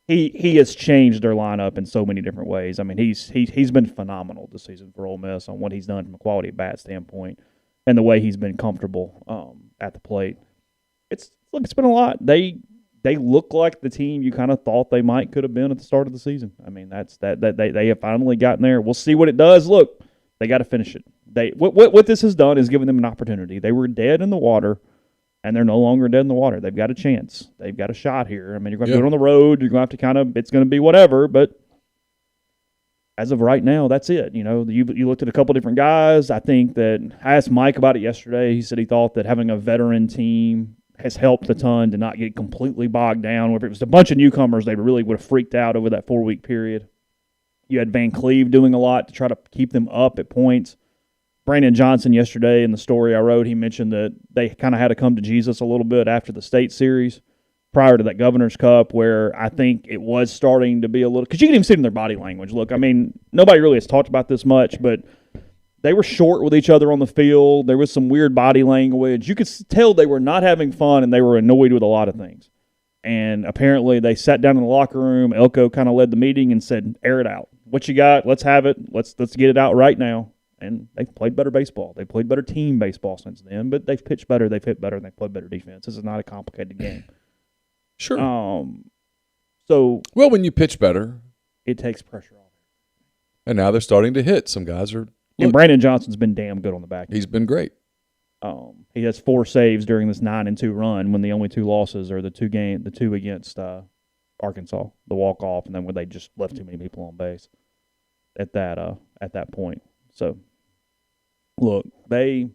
He has changed their lineup in so many different ways. I mean, he's been phenomenal this season for Ole Miss on what he's done from a quality at-bat standpoint and the way he's been comfortable at the plate. It's been a lot. They look like the team you kind of thought they could have been at the start of the season. I mean, they have finally gotten there. We'll see what it does. Look, they got to finish it. What this has done is given them an opportunity. They were dead in the water, and they're no longer dead in the water. They've got a chance. They've got a shot here. I mean, you're going to do it on the road. You're going to have to it's going to be whatever, but as of right now, that's it. You know, you looked at a couple different guys. I think that I asked Mike about it yesterday. He said he thought that having a veteran team has helped a ton to not get completely bogged down. If it was a bunch of newcomers, they really would have freaked out over that 4-week period. You had Van Cleve doing a lot to try to keep them up at points. Brandon Johnson yesterday in the story I wrote, he mentioned that they kind of had to come to Jesus a little bit after the state series prior to that Governor's Cup, where I think it was starting to be a little – because you can even see it in their body language. Look, I mean, nobody really has talked about this much, but they were short with each other on the field. There was some weird body language. You could tell they were not having fun and they were annoyed with a lot of things. And apparently they sat down in the locker room. Elko kind of led the meeting and said, air it out. What you got? Let's have it. Let's get it out right now. And they've played better baseball. They've played better team baseball since then, but they've pitched better, they've hit better, and they've played better defense. This is not a complicated game. Sure. So when you pitch better, it takes pressure off. And now they're starting to hit. Some guys are. And Brandon Johnson's been damn good on the back end. He's been great. He has 4 saves during this 9-2 run when the only 2 losses are the two against Arkansas, the walk-off, and then when they just left too many people on base at that point. So, look, they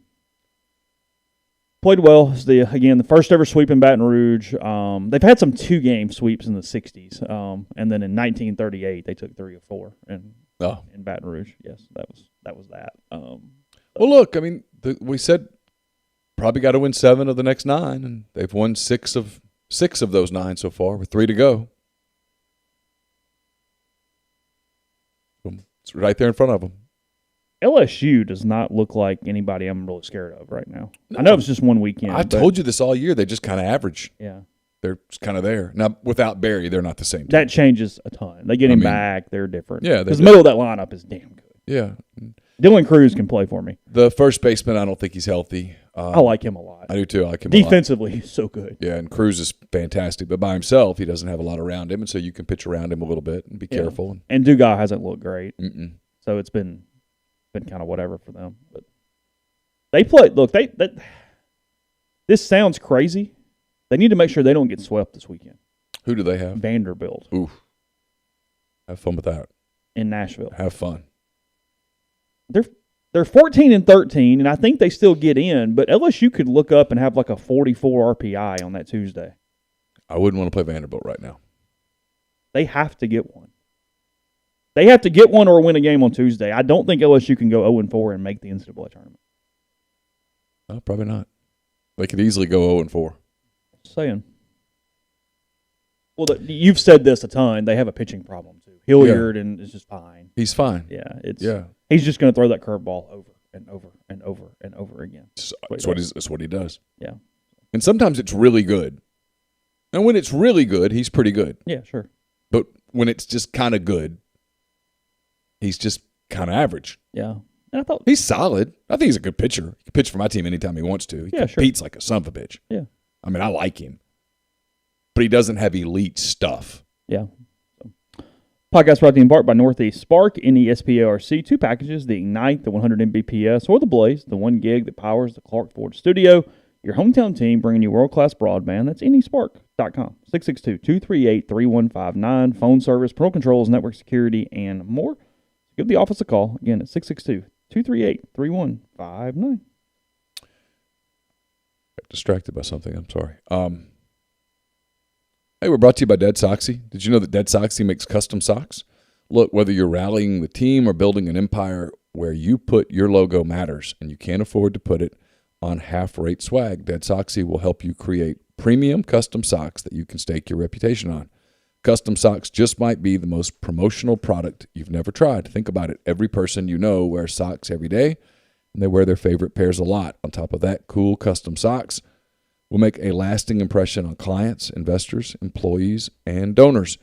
played well. It's the first ever sweep in Baton Rouge. They've had some 2-game sweeps in the 60s, and then in 1938 they took 3 of 4 in Baton Rouge. Yes, that was that. Well, look, I mean, we said probably got to win 7 of the next 9, and they've won 6 of those 9 so far with 3 to go. It's right there in front of them. LSU does not look like anybody I'm really scared of right now. No, I know it's just one weekend. I told you this all year. They just kind of average. Yeah. They're kind of there. Now, without Barry, they're not the same team. That changes a ton. They get him back. They're different. Yeah. Because the middle of that lineup is damn good. Yeah. Dylan Cruz can play for me. The first baseman, I don't think he's healthy. I like him a lot. I do too. I like him Defensively, he's so good. Yeah, and Cruz is fantastic. But by himself, he doesn't have a lot around him, and so you can pitch around him a little bit and be careful. And Dugas hasn't looked great. Mm-mm. So it's been kind of whatever for them. But they play. Look, this sounds crazy. They need to make sure they don't get swept this weekend. Who do they have? Vanderbilt. Ooh. Have fun with that. In Nashville. Have fun. They're 14-13, and I think they still get in, but LSU could look up and have like a 44 RPI on that Tuesday. I wouldn't want to play Vanderbilt right now. They have to get one. They have to get one or win a game on Tuesday. I don't think LSU can go 0-4 and make the NCAA tournament. No, probably not. They could easily go 0-4. Just saying. Well, you've said this a ton. They have a pitching problem too. Hilliard and is just fine. He's fine. Yeah, He's just going to throw that curveball over and over and over and over again. That's what he does. Yeah. And sometimes it's really good. And when it's really good, he's pretty good. Yeah, sure. But when it's just kind of good, he's just kind of average. Yeah. And I thought he's solid. I think he's a good pitcher. He can pitch for my team anytime he wants to. He competes like a son of a bitch. Yeah. I mean, I like him. But he doesn't have elite stuff. Yeah. Podcast brought to you in part by Northeast Spark, NESPARC, 2 packages, the Ignite, the 100 Mbps, or the Blaze, the 1 gig that powers the Clark Ford studio. Your hometown team bringing you world-class broadband. That's nespark.com. 662-238-3159. Phone service, parental controls, network security, and more. Give the office a call. Again, at 662-238-3159. Got distracted by something. I'm sorry. Hey, we're brought to you by Dead Soxy. Did you know that Dead Soxy makes custom socks? Look, whether you're rallying the team or building an empire, where you put your logo matters, and you can't afford to put it on half-rate swag. Dead Soxy will help you create premium custom socks that you can stake your reputation on. Custom socks just might be the most promotional product you've never tried. Think about it. Every person you know wears socks every day, and they wear their favorite pairs a lot. On top of that, cool custom socks will make a lasting impression on clients, investors, employees, and donors.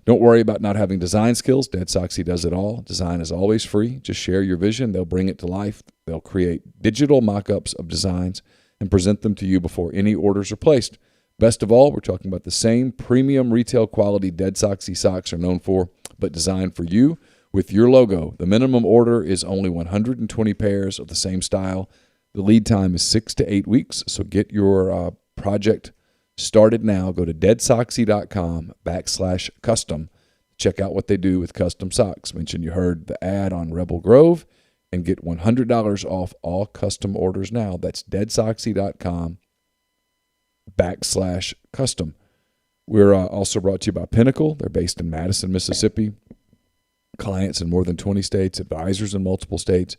Don't worry about not having design skills. Dead Soxy does it all. Design is always free. Just share your vision. They'll bring it to life. They'll create digital mock-ups of designs and present them to you before any orders are placed. Best of all, we're talking about the same premium retail quality Dead Soxy socks are known for, but designed for you with your logo. The minimum order is only 120 pairs of the same style. The lead time is 6 to 8 weeks, so get your project started now. Go to deadsoxy.com/custom. Check out what they do with custom socks. Mention you heard the ad on Rebel Grove and get $100 off all custom orders now. That's deadsoxy.com/custom. We're also brought to you by Pinnacle. They're based in Madison, Mississippi. Clients in more than 20 states, advisors in multiple states.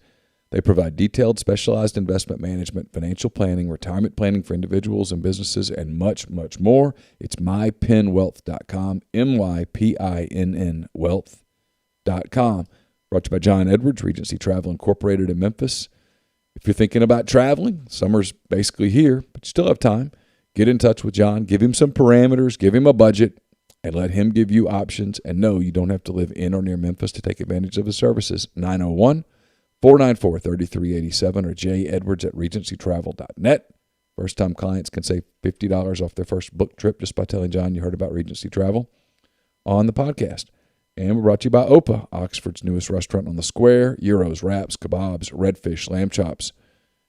They provide detailed, specialized investment management, financial planning, retirement planning for individuals and businesses, and much, much more. It's mypinwealth.com, MYPINN wealth.com. Brought to you by John Edwards, Regency Travel Incorporated in Memphis. If you're thinking about traveling, summer's basically here, but you still have time. Get in touch with John. Give him some parameters. Give him a budget, and let him give you options. And no, you don't have to live in or near Memphis to take advantage of his services. 901-494-3387 or jedwards@regencytravel.net. First-time clients can save $50 off their first book trip just by telling John you heard about Regency Travel on the podcast. And we're brought to you by Opa, Oxford's newest restaurant on the square. Gyros, wraps, kebabs, redfish, lamb chops,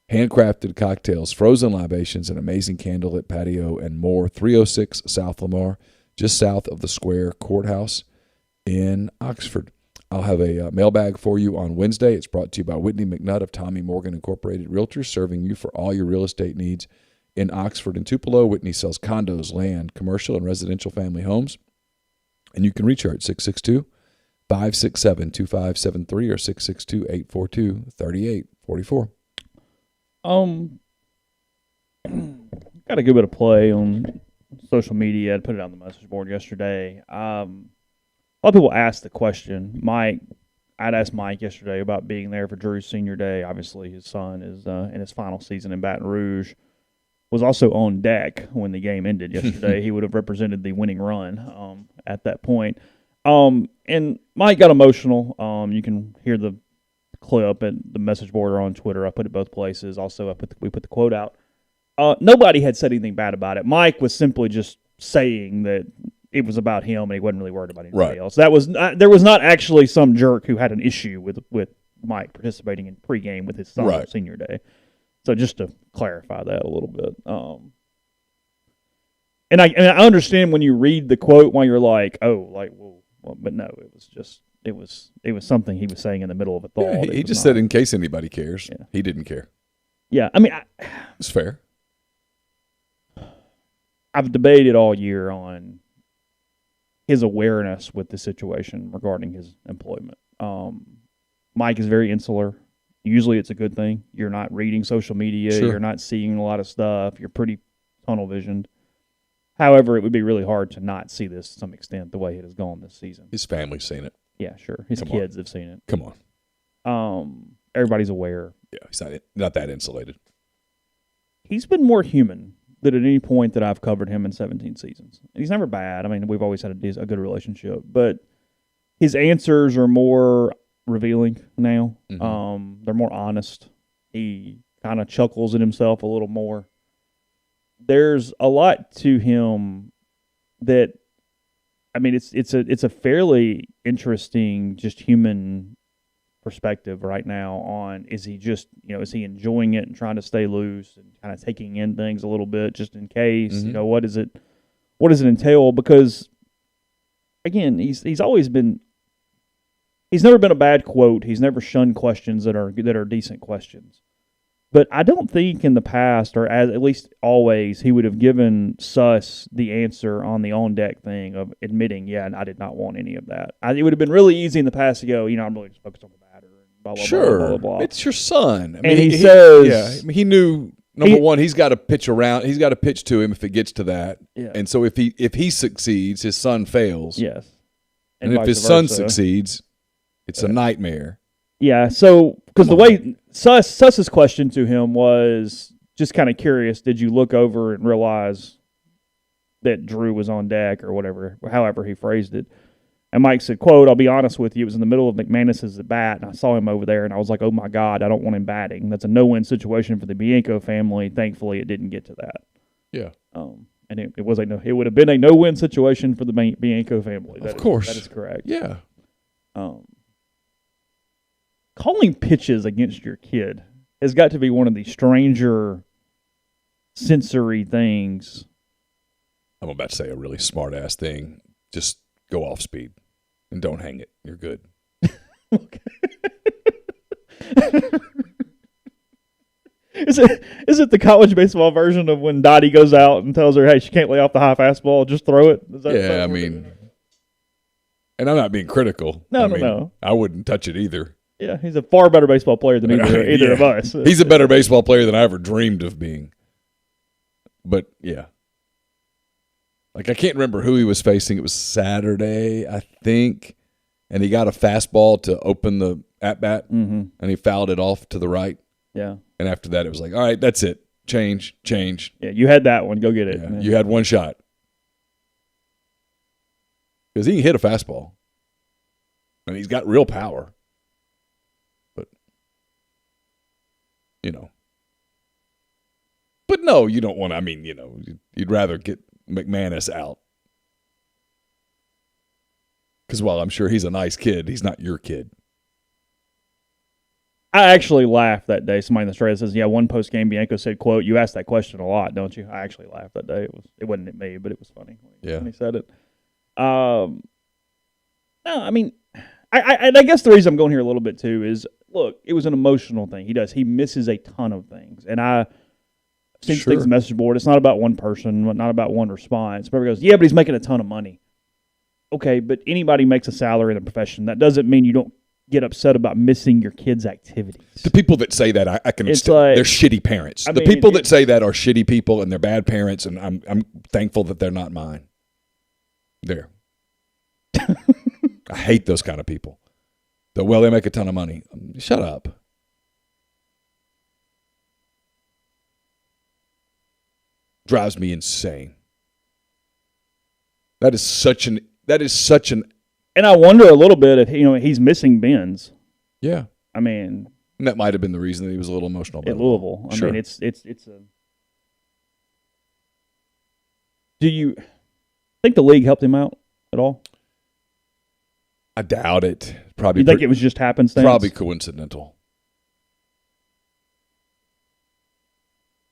handcrafted cocktails, frozen libations, an amazing candlelit patio, and more. 306 South Lamar, just south of the Square Courthouse in Oxford. I'll have a mailbag for you on Wednesday. It's brought to you by Whitney McNutt of Tommy Morgan Incorporated Realtors, serving you for all your real estate needs in Oxford and Tupelo. Whitney sells condos, land, commercial, and residential family homes. And you can reach her at 662-567-2573 or 662-842-3844. Got a good bit of play on social media. I put it on the message board yesterday. A lot of people ask the question, Mike, I'd asked Mike yesterday about being there for Drew's senior day. Obviously, his son is in his final season in Baton Rouge. Was also on deck when the game ended yesterday. He would have represented the winning run at that point. And Mike got emotional. You can hear the clip at the message board or on Twitter. I put it both places. Also, we put the quote out. Nobody had said anything bad about it. Mike was simply just saying that it was about him and he wasn't really worried about anybody else. That was there was not actually some jerk who had an issue with Mike participating in pregame with his son on senior day. So just to clarify that a little bit. And I understand when you read the quote why you're like, oh, like, well, but no, it was just it was something he was saying in the middle of a thought. Yeah, he just said in case anybody cares. Yeah. He didn't care. Yeah, I mean, it's fair. I've debated all year on his awareness with the situation regarding his employment. Mike is very insular. Usually it's a good thing. You're not reading social media. Sure. You're not seeing a lot of stuff. You're pretty tunnel visioned. However, it would be really hard to not see this to some extent the way it has gone this season. His family's seen it. Yeah, sure. His kids have seen it. Come on. Everybody's aware. Yeah, he's not that insulated. He's been more human than at any point that I've covered him in 17 seasons. He's never bad. I mean, we've always had a good relationship. But his answers are more revealing now. Mm-hmm. They're more honest. He kind of chuckles at himself a little more. There's a lot to him that, I mean, it's a fairly interesting just human perspective right now on is he is he enjoying it and trying to stay loose and kind of taking in things a little bit just in case, mm-hmm. What does it entail? Because again, he's never been a bad quote. He's never shunned questions that are decent questions. But I don't think in the past, or at least always, he would have given Suss the answer on the on-deck thing of admitting, I did not want any of that. It would have been really easy in the past to go, I'm really just focused on the batter and blah, blah, sure. blah, blah, blah, blah. It's your son. I mean, he says... he knew, number one, he's got to pitch around. He's got to pitch to him if it gets to that. Yeah. And so if he succeeds, his son fails. Yes. And if his son succeeds, it's a nightmare. Yeah, so because the way Suss's question to him was just kind of curious, did you look over and realize that Drew was on deck or whatever, however he phrased it? And Mike said, quote, I'll be honest with you, it was in the middle of McManus's at bat, and I saw him over there, and I was like, oh my God, I don't want him batting. That's a no-win situation for the Bianco family. Thankfully, it didn't get to that. Yeah. And it would have been a no-win situation for the Bianco family. Of course. That is correct. Yeah. Calling pitches against your kid has got to be one of the stranger sensory things. I'm about to say a really smart-ass thing. Just go off speed and don't hang it. You're good. Is it the college baseball version of when Dottie goes out and tells her, hey, she can't lay off the high fastball, just throw it? Yeah, I mean, and I'm not being critical. No. I wouldn't touch it either. Yeah, he's a far better baseball player than either of us. He's a better baseball player than I ever dreamed of being. But, yeah. Like, I can't remember who he was facing. It was Saturday, I think. And he got a fastball to open the at-bat, mm-hmm. and he fouled it off to the right. Yeah. And after that, it was like, all right, that's it. Change. Yeah, you had that one. Go get it. Yeah, you had one shot. Because he can hit a fastball. And he's got real power. But, But no, you don't want to. You'd rather get McManus out. Because while I'm sure he's a nice kid, he's not your kid. I actually laughed that day. Somebody in the thread says, one post-game Bianco said, quote, you ask that question a lot, don't you? I actually laughed that day. It wasn't at me, but it was funny when he said it. No, I mean, I guess the reason I'm going here a little bit too is, look, it was an emotional thing. He misses a ton of things. And I've seen things message board. It's not about one person, not about one response. Everybody goes, but he's making a ton of money. Okay, but anybody makes a salary in a profession. That doesn't mean you don't get upset about missing your kids' activities. The people that say that, I can understand. They're shitty parents. The people that say that are shitty people and they're bad parents, and I'm thankful that they're not mine. There. I hate those kind of people. Well, they make a ton of money. Shut up. Drives me insane. That is such an. And I wonder a little bit if he's missing Benz. Yeah. I mean, and that might have been the reason that he was a little emotional about at Louisville. I sure. mean, it's a. Do you think the league helped him out at all? I doubt it. Probably. You think it was just happenstance? Probably coincidental.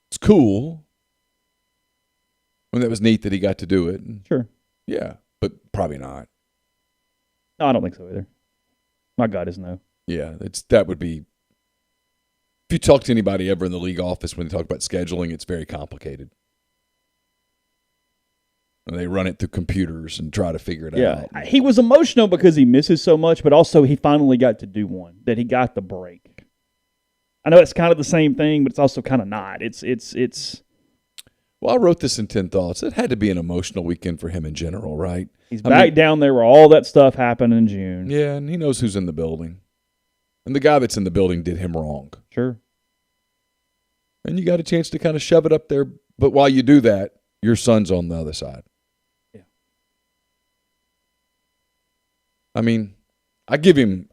It's cool. Well, that was neat that he got to do it. Sure. Yeah, but probably not. No, I don't think so either. My gut is no. Yeah, that would be. If you talk to anybody ever in the league office when they talk about scheduling, it's very complicated. And they run it through computers and try to figure it out. Yeah, he was emotional because he misses so much, but also he finally got to do one, that he got the break. I know it's kind of the same thing, but it's also kind of not. It's. Well, I wrote this in 10 Thoughts. It had to be an emotional weekend for him in general, right? He's back down there where all that stuff happened in June. Yeah, and he knows who's in the building. And the guy that's in the building did him wrong. Sure. And you got a chance to kind of shove it up there. But while you do that, your son's on the other side. Yeah. I mean, I give him,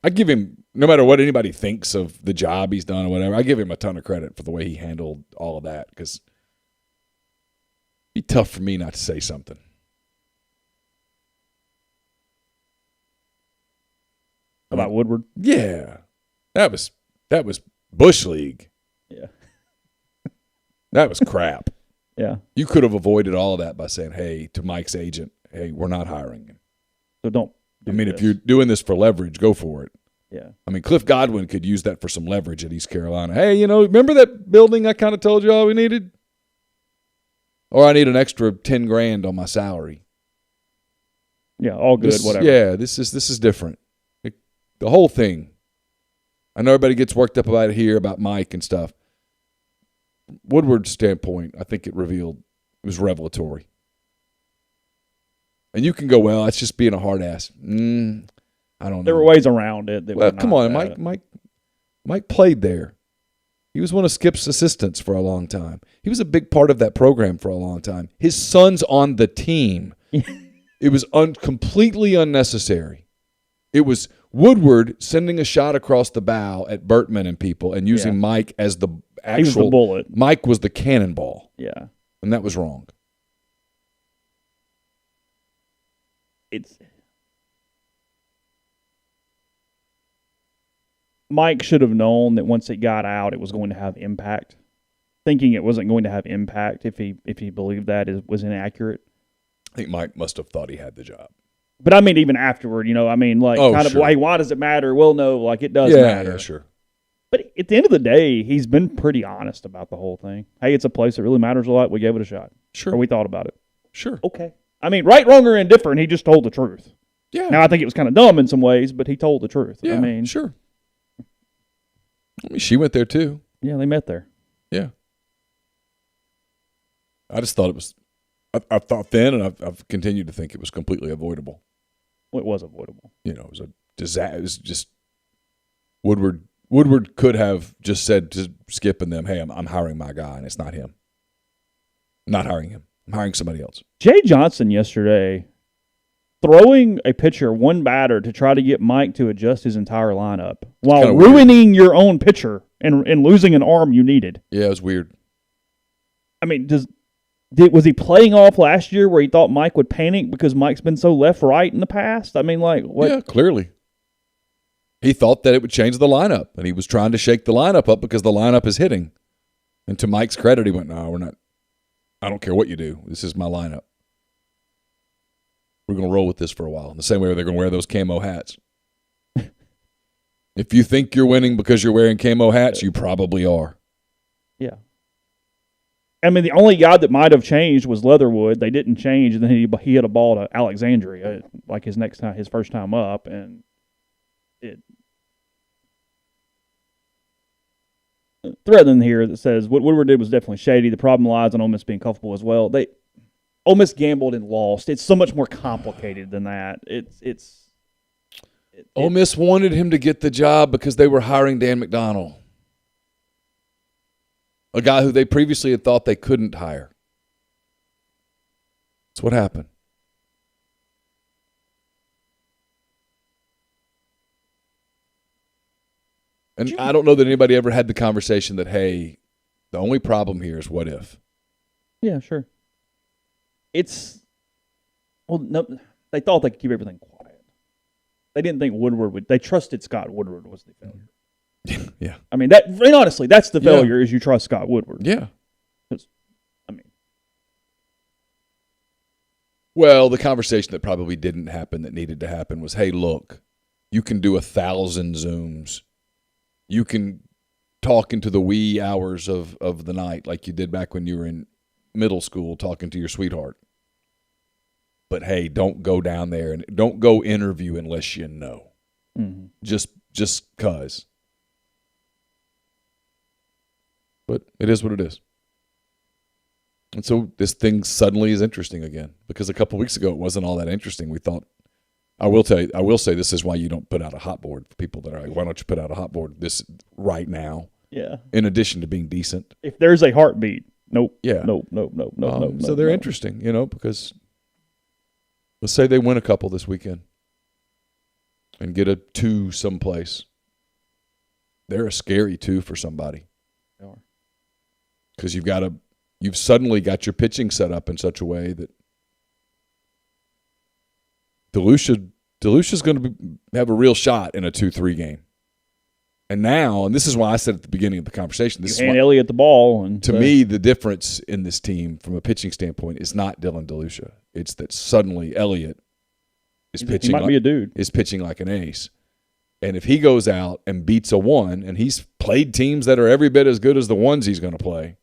no matter what anybody thinks of the job he's done or whatever, I give him a ton of credit for the way he handled all of that, because it'd be tough for me not to say something. About Woodward? Yeah. That was Bush League. Yeah. That was crap. Yeah. You could have avoided all of that by saying, hey, to Mike's agent, hey, we're not hiring him. So don't do this. If you're doing this for leverage, go for it. Yeah. I mean, Cliff Godwin could use that for some leverage at East Carolina. Hey, remember that building I kind of told you all we needed? Or I need an extra $10,000 on my salary. Yeah, all good, whatever. Yeah, this is different. The whole thing. I know everybody gets worked up about it here, about Mike and stuff. Woodward's standpoint, I think it was revelatory. And you can go, well, that's just being a hard ass. I don't know. There were ways around it. Well, come on, Mike played there. He was one of Skip's assistants for a long time. He was a big part of that program for a long time. His son's on the team. It was completely unnecessary. It was Woodward sending a shot across the bow at Bertman and people and using Mike as the actual. He was the bullet. Mike was the cannonball. Yeah. And that was wrong. Mike should have known that once it got out, it was going to have impact. Thinking it wasn't going to have impact if he believed that was inaccurate. I think Mike must have thought he had the job. But I mean, even afterward, hey, why does it matter? Well, no, it does matter. Yeah, sure. But at the end of the day, he's been pretty honest about the whole thing. Hey, it's a place that really matters a lot. We gave it a shot. Sure. Or we thought about it. Sure. Okay. I mean, right, wrong, or indifferent, he just told the truth. Yeah. Now, I think it was kind of dumb in some ways, but he told the truth. Yeah, I mean, sure. She went there too. Yeah, they met there. Yeah. I just thought it was I thought then, and I've continued to think it was completely avoidable. Well, it was avoidable. It was a disaster. It was just Woodward could have just said to Skip and them, hey, I'm hiring my guy, and it's not him. I'm not hiring him. I'm hiring somebody else. Jay Johnson yesterday throwing a pitcher, one batter, to try to get Mike to adjust his entire lineup while ruining your own pitcher and losing an arm you needed. Yeah, it was weird. I mean, was he playing off last year where he thought Mike would panic because Mike's been so left-right in the past? I mean, what? Yeah, clearly. He thought that it would change the lineup, and he was trying to shake the lineup up because the lineup is hitting. And to Mike's credit, he went, no, we're not. I don't care what you do. This is my lineup. We're going to roll with this for a while. In the same way they're going to wear those camo hats. If you think you're winning because you're wearing camo hats, you probably are. Yeah. I mean, the only guy that might have changed was Leatherwood. They didn't change, and then he hit a ball to Alexandria, his first time up, and it. Thread in here that says what Woodward did was definitely shady. The problem lies on Ole Miss being comfortable as well. Ole Miss gambled and lost. It's so much more complicated than that. Ole Miss wanted him to get the job because they were hiring Dan McDonnell, a guy who they previously had thought they couldn't hire. That's what happened. And I don't know that anybody ever had the conversation that, hey, the only problem here is what if. Yeah, sure. No, they thought they could keep everything quiet. They didn't think Woodward would. They trusted Scott Woodward was the failure. Yeah. I mean, honestly, that's the failure is you trust Scott Woodward. Yeah. Well, the conversation that probably didn't happen that needed to happen was, hey, look, you can do 1,000 Zooms. You can talk into the wee hours of the night like you did back when you were in middle school talking to your sweetheart. But, hey, don't go down there and don't go interview unless you know. Mm-hmm. Just 'cause. But it is what it is. And so this thing suddenly is interesting again because a couple weeks ago it wasn't all that interesting. We thought, I will say this is why you don't put out a hot board for people that are like, why don't you put out a hot board this right now? Yeah. In addition to being decent. If there's a heartbeat, nope. Yeah. Nope. So they're interesting, because let's say they win a couple this weekend and get a 2 someplace. They're a scary 2 for somebody. They are. Because you've suddenly got your pitching set up in such a way that DeLucia's going to have a real shot in a 2-3 game. And this is why I said at the beginning of the conversation, Elliott the ball. To me, the difference in this team from a pitching standpoint is not Dylan DeLucia. It's that suddenly Elliott is pitching. He might be a dude. Is pitching like an ace. And if he goes out and beats a 1, and he's played teams that are every bit as good as the ones he's going to play,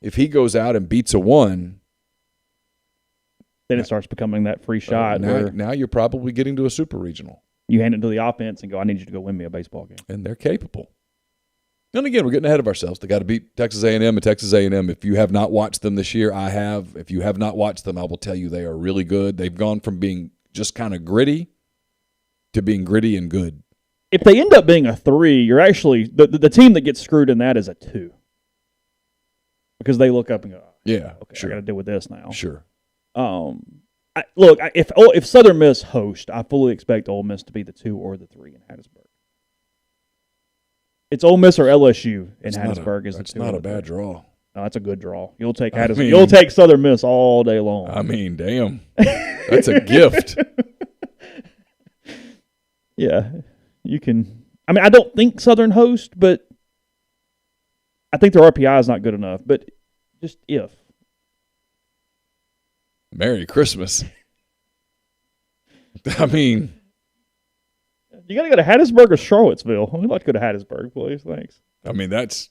if he goes out and beats a 1, then it starts becoming that free shot. Now you're probably getting to a super regional. You hand it to the offense and go, I need you to go win me a baseball game. And they're capable. And again, we're getting ahead of ourselves. They got to beat Texas A&M and Texas A&M. If you have not watched them this year, I have. If you have not watched them, I will tell you they are really good. They've gone from being just kind of gritty to being gritty and good. If they end up being a 3, you're actually the team that gets screwed in that is a 2. Because they look up and go, yeah, okay, sure. I got to deal with this now. Sure. If Southern Miss host, I fully expect Ole Miss to be the 2 or the 3 in Hattiesburg. It's Ole Miss or LSU in Hattiesburg is the 2. It's not a bad draw. No, that's a good draw. You'll take Hattiesburg. You'll take Southern Miss all day long. I mean, damn, that's a gift. Yeah, you can. I mean, I don't think Southern host, but I think their RPI is not good enough. But just if. Merry Christmas. I mean, you got to go to Hattiesburg or Charlottesville. We'd like to go to Hattiesburg, please. Thanks. I mean, that's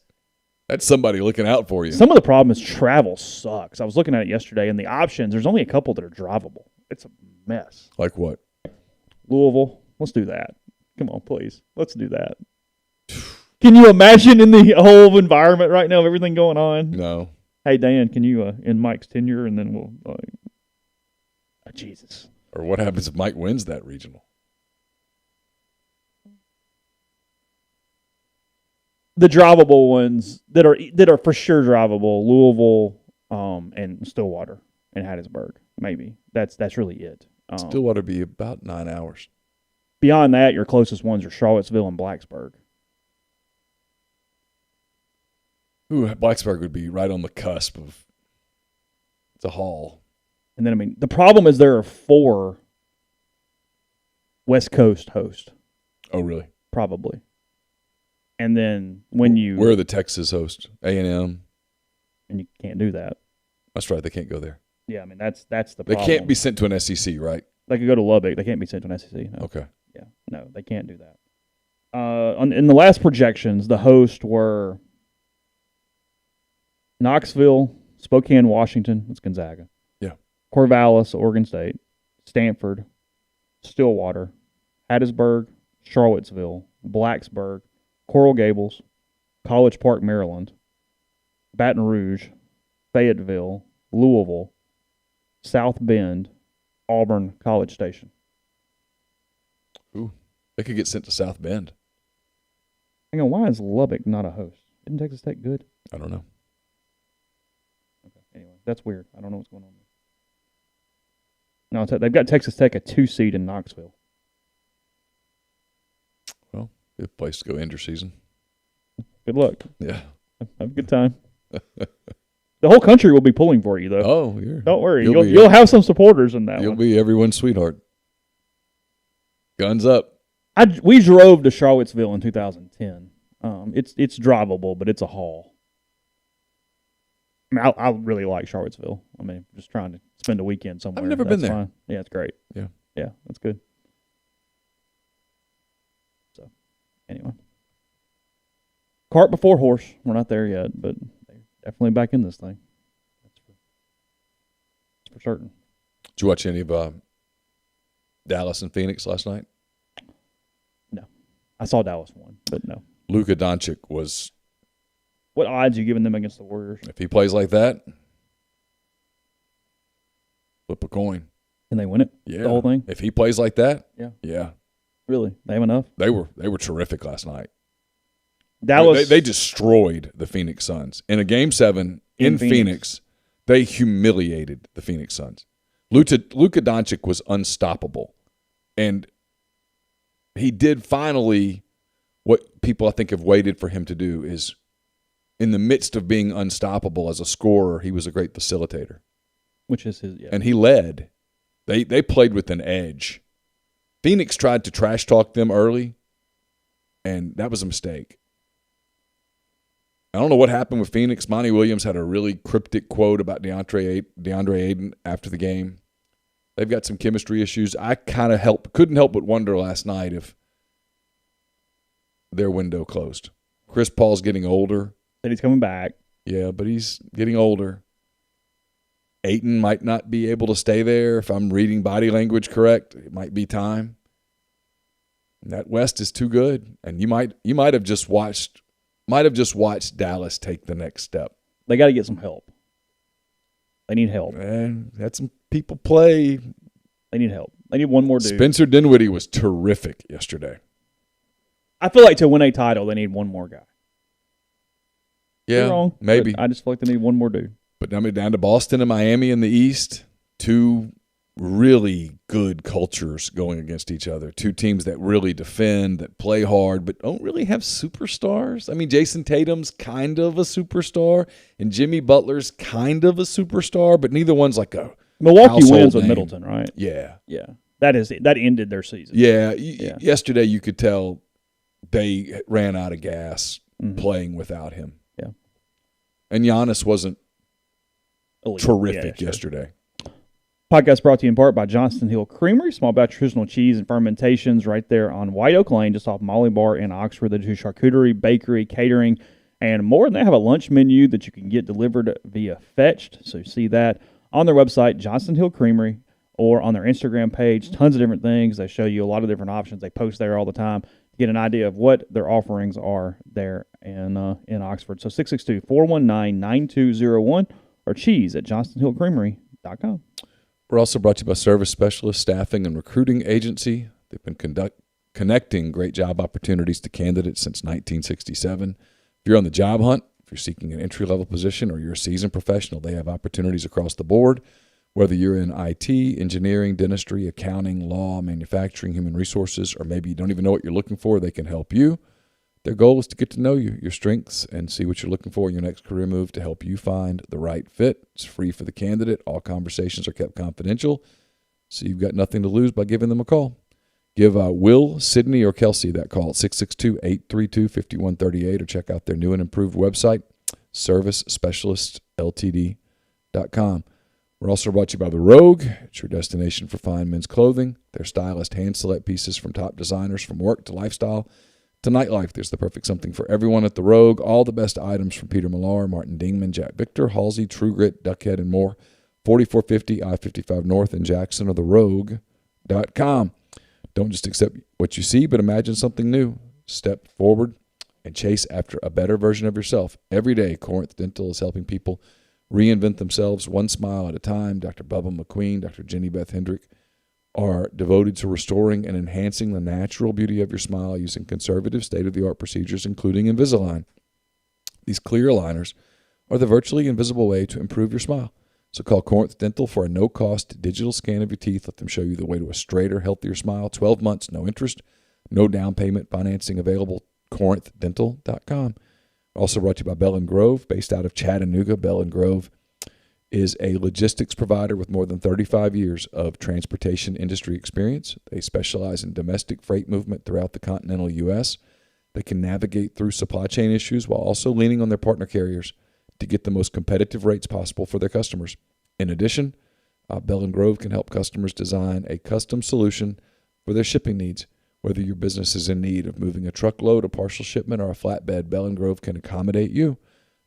somebody looking out for you. Some of the problem is travel sucks. I was looking at it yesterday, and the options, there's only a couple that are drivable. It's a mess. Like what? Louisville. Let's do that. Come on, please. Let's do that. Can you imagine in the whole environment right now of everything going on? No. Hey, Dan, can you end Mike's tenure, and then we'll Jesus. Or what happens if Mike wins that regional? The drivable ones that are for sure drivable, Louisville, and Stillwater and Hattiesburg, maybe. That's really it. Stillwater be about 9 hours. Beyond that, your closest ones are Charlottesville and Blacksburg. Ooh, Blacksburg would be right on the cusp of it's a haul. And then, I mean, the problem is there are 4 West Coast hosts. Oh, really? Probably. And then when you... Where are the Texas hosts? A&M? And you can't do that. That's right. They can't go there. Yeah, I mean, that's the problem. They can't be sent to an SEC, right? They could go to Lubbock. They can't be sent to an SEC. No. Okay. Yeah. No, they can't do that. In the last projections, the hosts were Knoxville, Spokane, Washington. That's Gonzaga. Yeah. Corvallis, Oregon State. Stanford, Stillwater, Hattiesburg, Charlottesville, Blacksburg, Coral Gables, College Park, Maryland, Baton Rouge, Fayetteville, Louisville, South Bend, Auburn, College Station. Ooh. They could get sent to South Bend. Hang on, why is Lubbock not a host? Isn't Texas Tech good? I don't know. Okay, anyway, that's weird. I don't know what's going on there. No, they've got Texas Tech a 2 seed in Knoxville. Well, good place to go end your season. Good luck. Yeah. Have a good time. The whole country will be pulling for you, though. Oh, don't worry. You'll have some supporters in that one. You'll be everyone's sweetheart. Guns up. We drove to Charlottesville in 2010. It's drivable, but it's a haul. I mean, I really like Charlottesville. I mean, just trying to spend a weekend somewhere. I've never been there. Fine. Yeah, it's great. Yeah, that's good. So, anyway, cart before horse. We're not there yet, but they're definitely back in this thing. That's for certain. Did you watch any of Dallas and Phoenix last night? No, I saw Dallas won, but no. Luka Doncic was. What odds are you giving them against the Warriors? If he plays like that, flip a coin. Can they win it? Yeah. The whole thing? If he plays like that, yeah. Really? They have enough? They were terrific last night. Dallas. They destroyed the Phoenix Suns. In a Game 7 in Phoenix, they humiliated the Phoenix Suns. Luka Doncic was unstoppable. And he did finally what people I think have waited for him to do is in the midst of being unstoppable as a scorer, he was a great facilitator. Which is his, And he led. They played with an edge. Phoenix tried to trash talk them early, and that was a mistake. I don't know what happened with Phoenix. Monty Williams had a really cryptic quote about DeAndre Ayton after the game. They've got some chemistry issues. I kind of couldn't help but wonder last night if their window closed. Chris Paul's getting older. And he's coming back. Yeah, but he's getting older. Ayton might not be able to stay there. If I'm reading body language correct, it might be time. And that West is too good, and you might have just watched Dallas take the next step. They got to get some help. They need help. And had some people play. They need help. They need one more dude. Spencer Dinwiddie was terrific yesterday. I feel like to win a title, they need one more guy. Yeah, You're wrong, maybe. I just feel like they need one more dude. But I mean, down to Boston and Miami in the East, two really good cultures going against each other. Two teams that really defend, that play hard, but don't really have superstars. I mean, Jason Tatum's kind of a superstar, and Jimmy Butler's kind of a superstar, but neither one's like a Milwaukee wins with name. Middleton, right? Yeah. Yeah. That ended their season. Yeah. Yesterday you could tell they ran out of gas playing without him. Yeah. And Giannis wasn't terrific sure. yesterday. Podcast brought to you in part by Johnston Hill Creamery, small batch traditional cheese and fermentations right there on White Oak Lane, just off Molly Bar in Oxford. They do charcuterie, bakery, catering, and more. And they have a lunch menu that you can get delivered via Fetched. So see that on their website, Johnston Hill Creamery, or on their Instagram page. Tons of different things. They show you a lot of different options. They post there all the time to get an idea of what their offerings are there in Oxford. So 662-419-9201 or cheese at johnstonhillcreamery.com. We're also brought to you by Service Specialist Staffing and Recruiting Agency. They've been connecting great job opportunities to candidates since 1967. If you're on the job hunt, if you're seeking an entry-level position, or you're a seasoned professional, they have opportunities across the board. Whether you're in IT, engineering, dentistry, accounting, law, manufacturing, human resources, or maybe you don't even know what you're looking for, they can help you. Their goal is to get to know you, your strengths, and see what you're looking for in your next career move to help you find the right fit. It's free for the candidate. All conversations are kept confidential, so you've got nothing to lose by giving them a call. Give Will, Sydney, or Kelsey that call at 662-832-5138 or check out their new and improved website, servicespecialistltd.com. We're also brought to you by The Rogue. It's your destination for fine men's clothing. Their stylist hand-select pieces from top designers, from work to lifestyle to nightlife. There's the perfect something for everyone at The Rogue. All the best items from Peter Millar, Martin Dingman, Jack Victor, Halsey, True Grit, Duckhead, and more. 4450 I-55 North in Jackson, or therogue.com. Don't just accept what you see, but imagine something new. Step forward and chase after a better version of yourself. Every day, Corinth Dental is helping people reinvent themselves one smile at a time. Dr. Bubba McQueen, Dr. Jenny Beth Hendrick, are devoted to restoring and enhancing the natural beauty of your smile using conservative state-of-the-art procedures, including Invisalign. These clear aligners are the virtually invisible way to improve your smile. So call Corinth Dental for a no-cost digital scan of your teeth. Let them show you the way to a straighter, healthier smile. 12 months, no interest, no down payment, financing available. CorinthDental.com. Also brought to you by Bell & Grove, based out of Chattanooga. Bell & Grove is a logistics provider with more than 35 years of transportation industry experience. They specialize in domestic freight movement throughout the continental U.S. They can navigate through supply chain issues while also leaning on their partner carriers to get the most competitive rates possible for their customers. In addition, Bell & Grove can help customers design a custom solution for their shipping needs. Whether your business is in need of moving a truckload, a partial shipment, or a flatbed, Bell & Grove can accommodate you.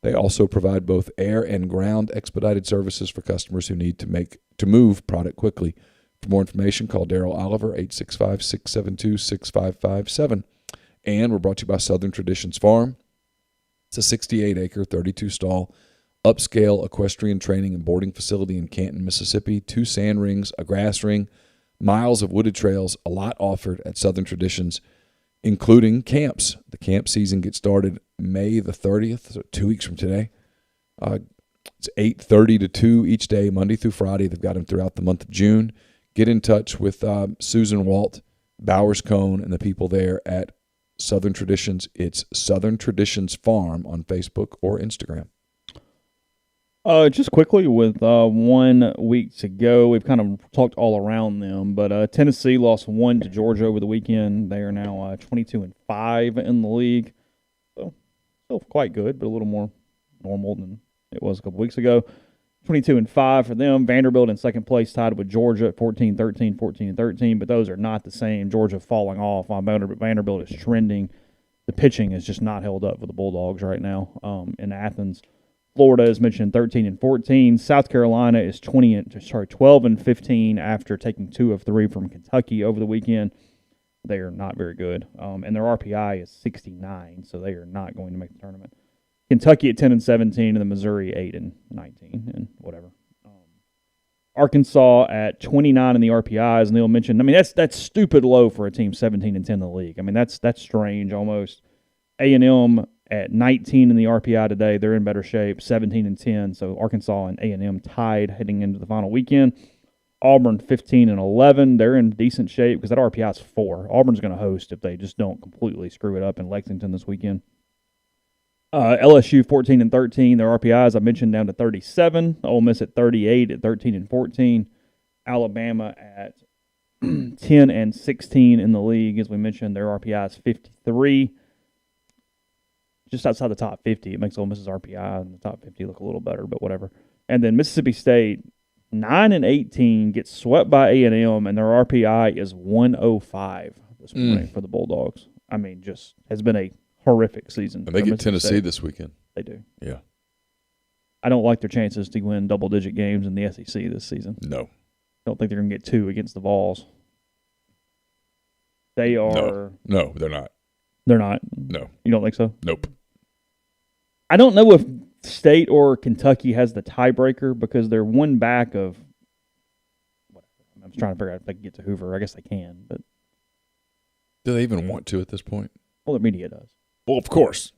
They also provide both air and ground expedited services for customers who need to move product quickly. For more information, call Daryl Oliver, 865-672-6557. And we're brought to you by Southern Traditions Farm. It's a 68-acre, 32-stall, upscale equestrian training and boarding facility in Canton, Mississippi. 2 sand rings, a grass ring, miles of wooded trails, a lot offered at Southern Traditions, including camps. The camp season gets started May the 30th, so 2 weeks from today. It's 8:30 to 2 each day, Monday through Friday. They've got them throughout the month of June. Get in touch with Susan Walt, Bowers Cone, and the people there at Southern Traditions. It's Southern Traditions Farm on Facebook or Instagram. Just quickly, with 1 week to go, we've kind of talked all around them, but Tennessee lost 1 to Georgia over the weekend. They are now 22-5 in the league. So still quite good, but a little more normal than it was a couple weeks ago. 22-5 for them. Vanderbilt in second place, tied with Georgia at 14-13, 14-13, but those are not the same. Georgia falling off while Vanderbilt is trending. The pitching is just not held up for the Bulldogs right now in Athens. Florida is mentioned 13-14. South Carolina is 12-15 after taking 2 of 3 from Kentucky over the weekend. They are not very good, and their RPI is 69, so they are not going to make the tournament. Kentucky at 10-17, and the Missouri 8-19, and whatever. Arkansas at 29 in the RPIs. Neal mentioned. I mean, that's stupid low for a team 17-10 in the league. I mean, that's strange almost. A&M at 19 in the RPI today. They're in better shape, 17-10. So Arkansas and A&M tied heading into the final weekend. Auburn 15-11. They're in decent shape because that RPI is 4. Auburn's going to host if they just don't completely screw it up in Lexington this weekend. LSU 14-13. Their RPI, as I mentioned, down to 37. Ole Miss at 38 at 13-14. Alabama at 10-16 in the league. As we mentioned, their RPI is 53. Just outside the top 50. It makes Ole Miss's RPI in the top 50 look a little better, but whatever. And then Mississippi State, 9-18, gets swept by A&M, and their RPI is 105 this morning for the Bulldogs. I mean, just has been a horrific season. And they get Tennessee this weekend. They do. Yeah. I don't like their chances to win double-digit games in the SEC this season. No. I don't think they're going to get 2 against the Vols. They are. No, they're not. They're not? No. You don't think so? Nope. I don't know if State or Kentucky has the tiebreaker because they're one back of. I'm trying to figure out if they can get to Hoover. I guess they can, but. Do they even want to at this point? Well, the media does. Well, of course.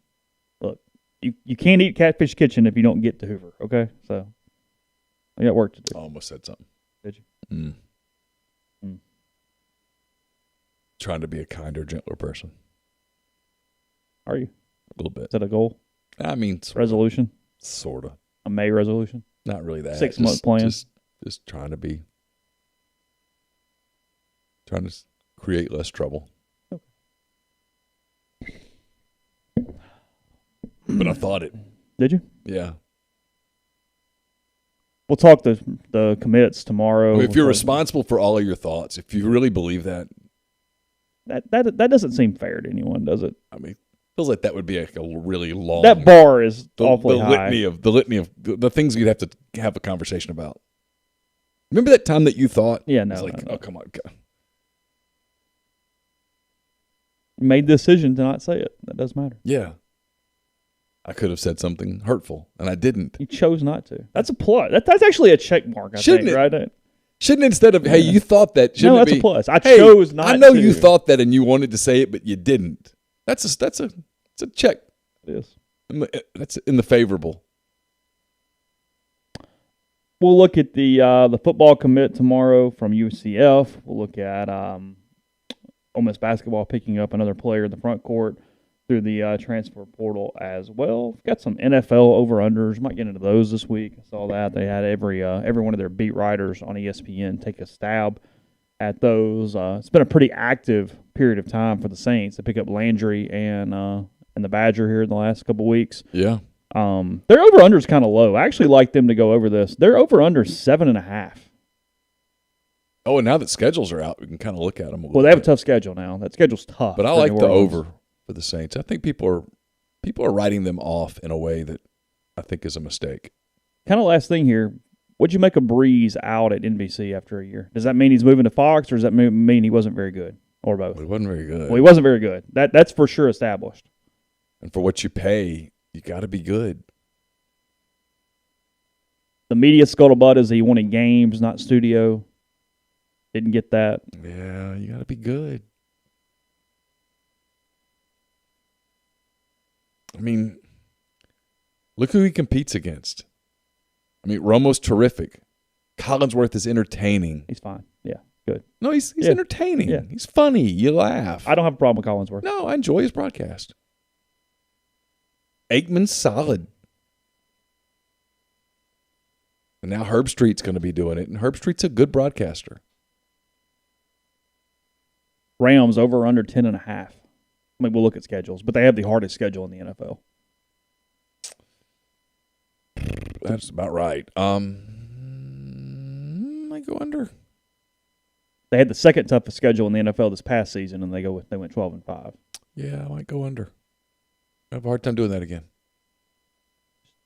Look, you can't eat Catfish Kitchen if you don't get to Hoover, okay? So, we got work to do. I almost said something. Did you? Trying to be a kinder, gentler person. Are you? A little bit. Is that a goal? I mean, resolution? Sort of. A May resolution? Not really that. 6-month plan? Just trying to create less trouble. Okay. But I thought it. Did you? Yeah. We'll talk the commits tomorrow. If you're responsible for all of your thoughts, if you really believe that. That doesn't seem fair to anyone, does it? I mean, feels like that would be a really long. That bar is awfully high. The litany of the things you'd have to have a conversation about. Remember that time that you thought? Yeah, no. It's like, no. oh, come on. Made the decision to not say it. That does matter. Yeah. I could have said something hurtful, and I didn't. You chose not to. That's a plus. That's actually a check mark, I Shouldn't think, it? right? Shouldn't instead of, hey, you thought that, shouldn't No, that's it be, a plus. I hey, chose not I know to. you thought that and you wanted to say it, but you didn't. It's a check. It is. That's in the favorable. We'll look at the football commit tomorrow from UCF. We'll look at Ole Miss basketball picking up another player in the front court through the transfer portal as well. We've got some NFL over-unders. Might get into those this week. I saw that. They had every one of their beat writers on ESPN take a stab at those. It's been a pretty active period of time for the Saints. They pick up Landry and the Badger here in the last couple weeks. Yeah. Their over-under is kind of low. I actually like them to go over this. Their over-under 7.5. Oh, and now that schedules are out, we can kind of look at them a little Well, they have a bit. tough schedule now. That schedule's tough. But I for like New the Orleans. over for the Saints. I think people are writing them off in a way that I think is a mistake. Kind of last thing here. What'd you make of Breeze out at NBC after a year? Does that mean he's moving to Fox, or does that mean he wasn't very good, or both? Well, he wasn't very good. Well, he wasn't very good. That's for sure established. And for what you pay, you got to be good. The media scuttlebutt is he wanted games, not studio. Didn't get that. Yeah, you got to be good. I mean, look who he competes against. I mean, Romo's terrific. Collinsworth is entertaining. He's fine. Yeah, good. No, he's entertaining. Yeah. He's funny. You laugh. I don't have a problem with Collinsworth. No, I enjoy his broadcast. Aikman's solid. And now Herb Street's going to be doing it, and Herb Street's a good broadcaster. Rams over under 10.5. I mean, we'll look at schedules, but they have the hardest schedule in the NFL. That's about right. I go under. They had the second toughest schedule in the NFL this past season, and they went 12-5. Yeah, I might go under. I have a hard time doing that again.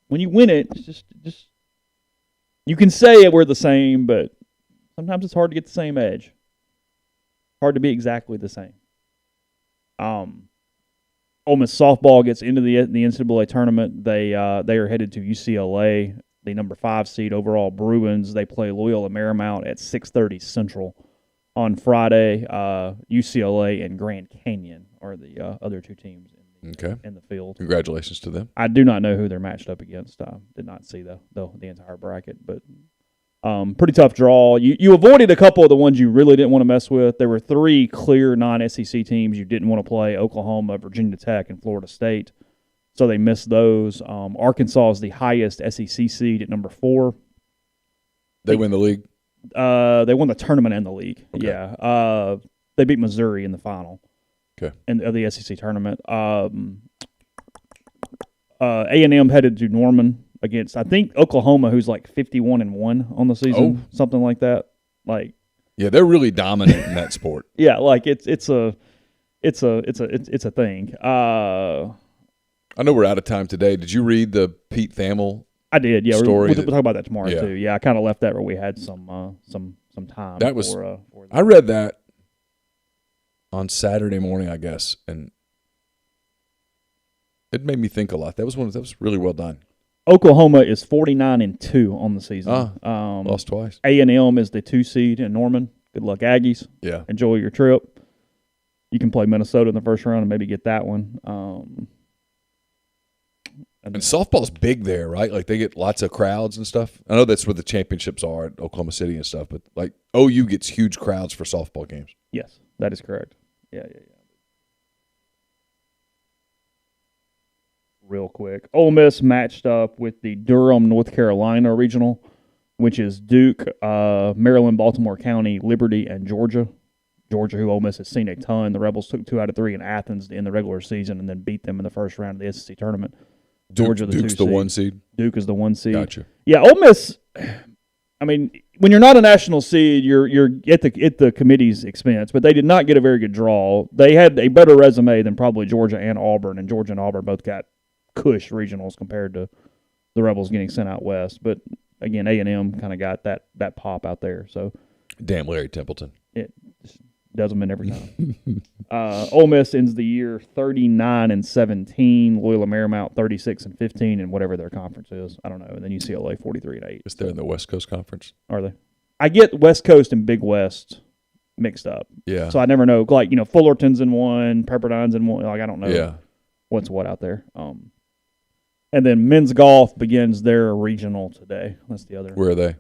When you win it, it's just you can say we're the same, but sometimes it's hard to get the same edge. Hard to be exactly the same. Ole Miss softball gets into the NCAA tournament. They are headed to UCLA, the number 5 seed overall Bruins. They play Loyola Marymount at 6:30 Central on Friday. UCLA and Grand Canyon are the other two teams in the field. Congratulations to them. I do not know who they're matched up against. Did not see the entire bracket, but pretty tough draw. You avoided a couple of the ones you really didn't want to mess with. There were 3 clear non-SEC teams you didn't want to play: Oklahoma, Virginia Tech, and Florida State. So they missed those. Arkansas is the highest SEC seed at number 4. They win the league? They won the tournament and the league. Okay. Yeah. They beat Missouri in the final. Okay. Of the SEC tournament. A&M headed to Norman against, I think, Oklahoma, who's like 51-1 on the season, something like that. Like, yeah, they're really dominant in that sport. Yeah, like it's a thing. I know we're out of time today. Did you read the Pete Thamel? I did. Yeah, story we'll talk about that tomorrow too. Yeah, I kind of left that where we had some time. That was. for I read that on Saturday morning, I guess, and it made me think a lot. That was really well done. Oklahoma is 49-2 on the season. Lost twice. A&M is the 2 seed in Norman. Good luck, Aggies. Yeah. Enjoy your trip. You can play Minnesota in the first round and maybe get that one. And softball's big there, right? Like they get lots of crowds and stuff. I know that's where the championships are at Oklahoma City and stuff, but like OU gets huge crowds for softball games. Yes, that is correct. Yeah. Real quick, Ole Miss matched up with the Durham, North Carolina regional, which is Duke, Maryland, Baltimore County, Liberty, and Georgia. Georgia, who Ole Miss has seen a ton. The Rebels took 2 out of 3 in Athens in the regular season and then beat them in the first round of the SEC tournament. Georgia, Duke's the 1 seed. Duke is the 1 seed. Gotcha. Yeah, Ole Miss. I mean, when you're not a national seed, you're at the committee's expense. But they did not get a very good draw. They had a better resume than probably Georgia and Auburn, and Georgia and Auburn both got cush regionals compared to the Rebels getting sent out west. But again, A&M kind of got that pop out there. So damn Larry Templeton. It just does them in every time. Ole Miss ends the year 39-17. Loyola Marymount 36-15 in whatever their conference is. I don't know. And then UCLA 43-8. Is they're in the West Coast Conference? Are they? I get West Coast and Big West mixed up. Yeah. So I never know. Like, Fullerton's in one, Pepperdine's in one. Like, I don't know. Yeah. What's what out there. And then men's golf begins their regional today. That's the other. Where are they?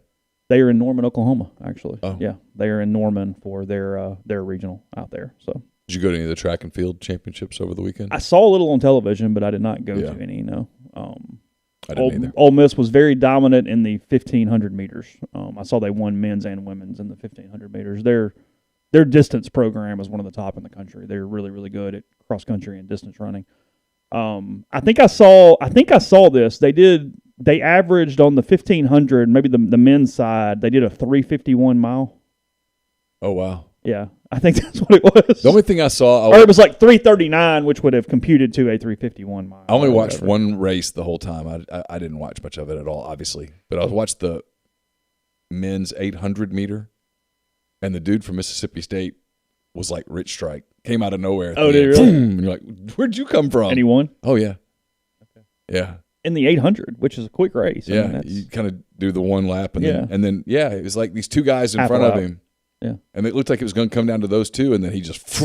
They are in Norman, Oklahoma, actually. Oh. Yeah, they are in Norman for their regional out there. So. Did you go to any of the track and field championships over the weekend? I saw a little on television, but I did not go to any. No. I didn't either. Ole Miss was very dominant in the 1,500 meters. I saw they won men's and women's in the 1,500 meters. Their distance program is one of the top in the country. They're really, really good at cross country and distance running. I think I saw this. They averaged on the 1,500, maybe the men's side, they did a 3:51 mile. Oh, wow. Yeah, I think that's what it was. The only thing I saw... Or it was like 3:39, which would have computed to a 3:51 mile. I only watched one race the whole time. I didn't watch much of it at all, obviously. But I watched the men's 800 meter, and the dude from Mississippi State was like Rich Strike. Came out of nowhere. Oh, did he really? And you're like, where'd you come from? And he won? Oh, yeah. Okay. Yeah. In the 800, which is a quick race. Yeah, I mean, you kind of do the one lap, and Yeah. then it was like these two guys in Half front a of lap. him. Yeah. And it looked like it was going to come down to those two, and then he just...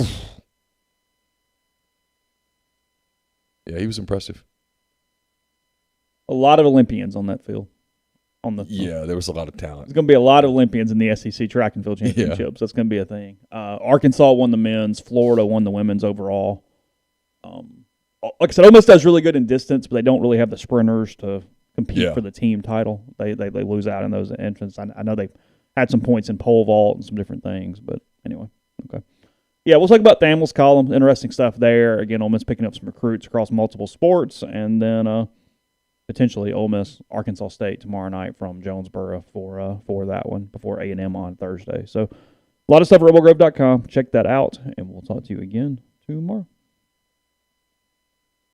Yeah, he was impressive. A lot of Olympians on that field. Yeah, there was a lot of talent. There's going to be a lot of Olympians in the SEC track and field championships. That's going to be a thing. Arkansas won the men's. Florida won the women's overall. Like I said, Ole Miss does really good in distance, but they don't really have the sprinters to compete for the team title. They lose out in those entrants. I know they've had some points in pole vault and some different things, but anyway, okay. Yeah, we'll talk about Thamel's column. Interesting stuff there. Again, Ole Miss picking up some recruits across multiple sports, and then potentially Ole Miss, Arkansas State tomorrow night from Jonesboro for that one before A&M on Thursday. So a lot of stuff at rebelgrove.com. Check that out, and we'll talk to you again tomorrow.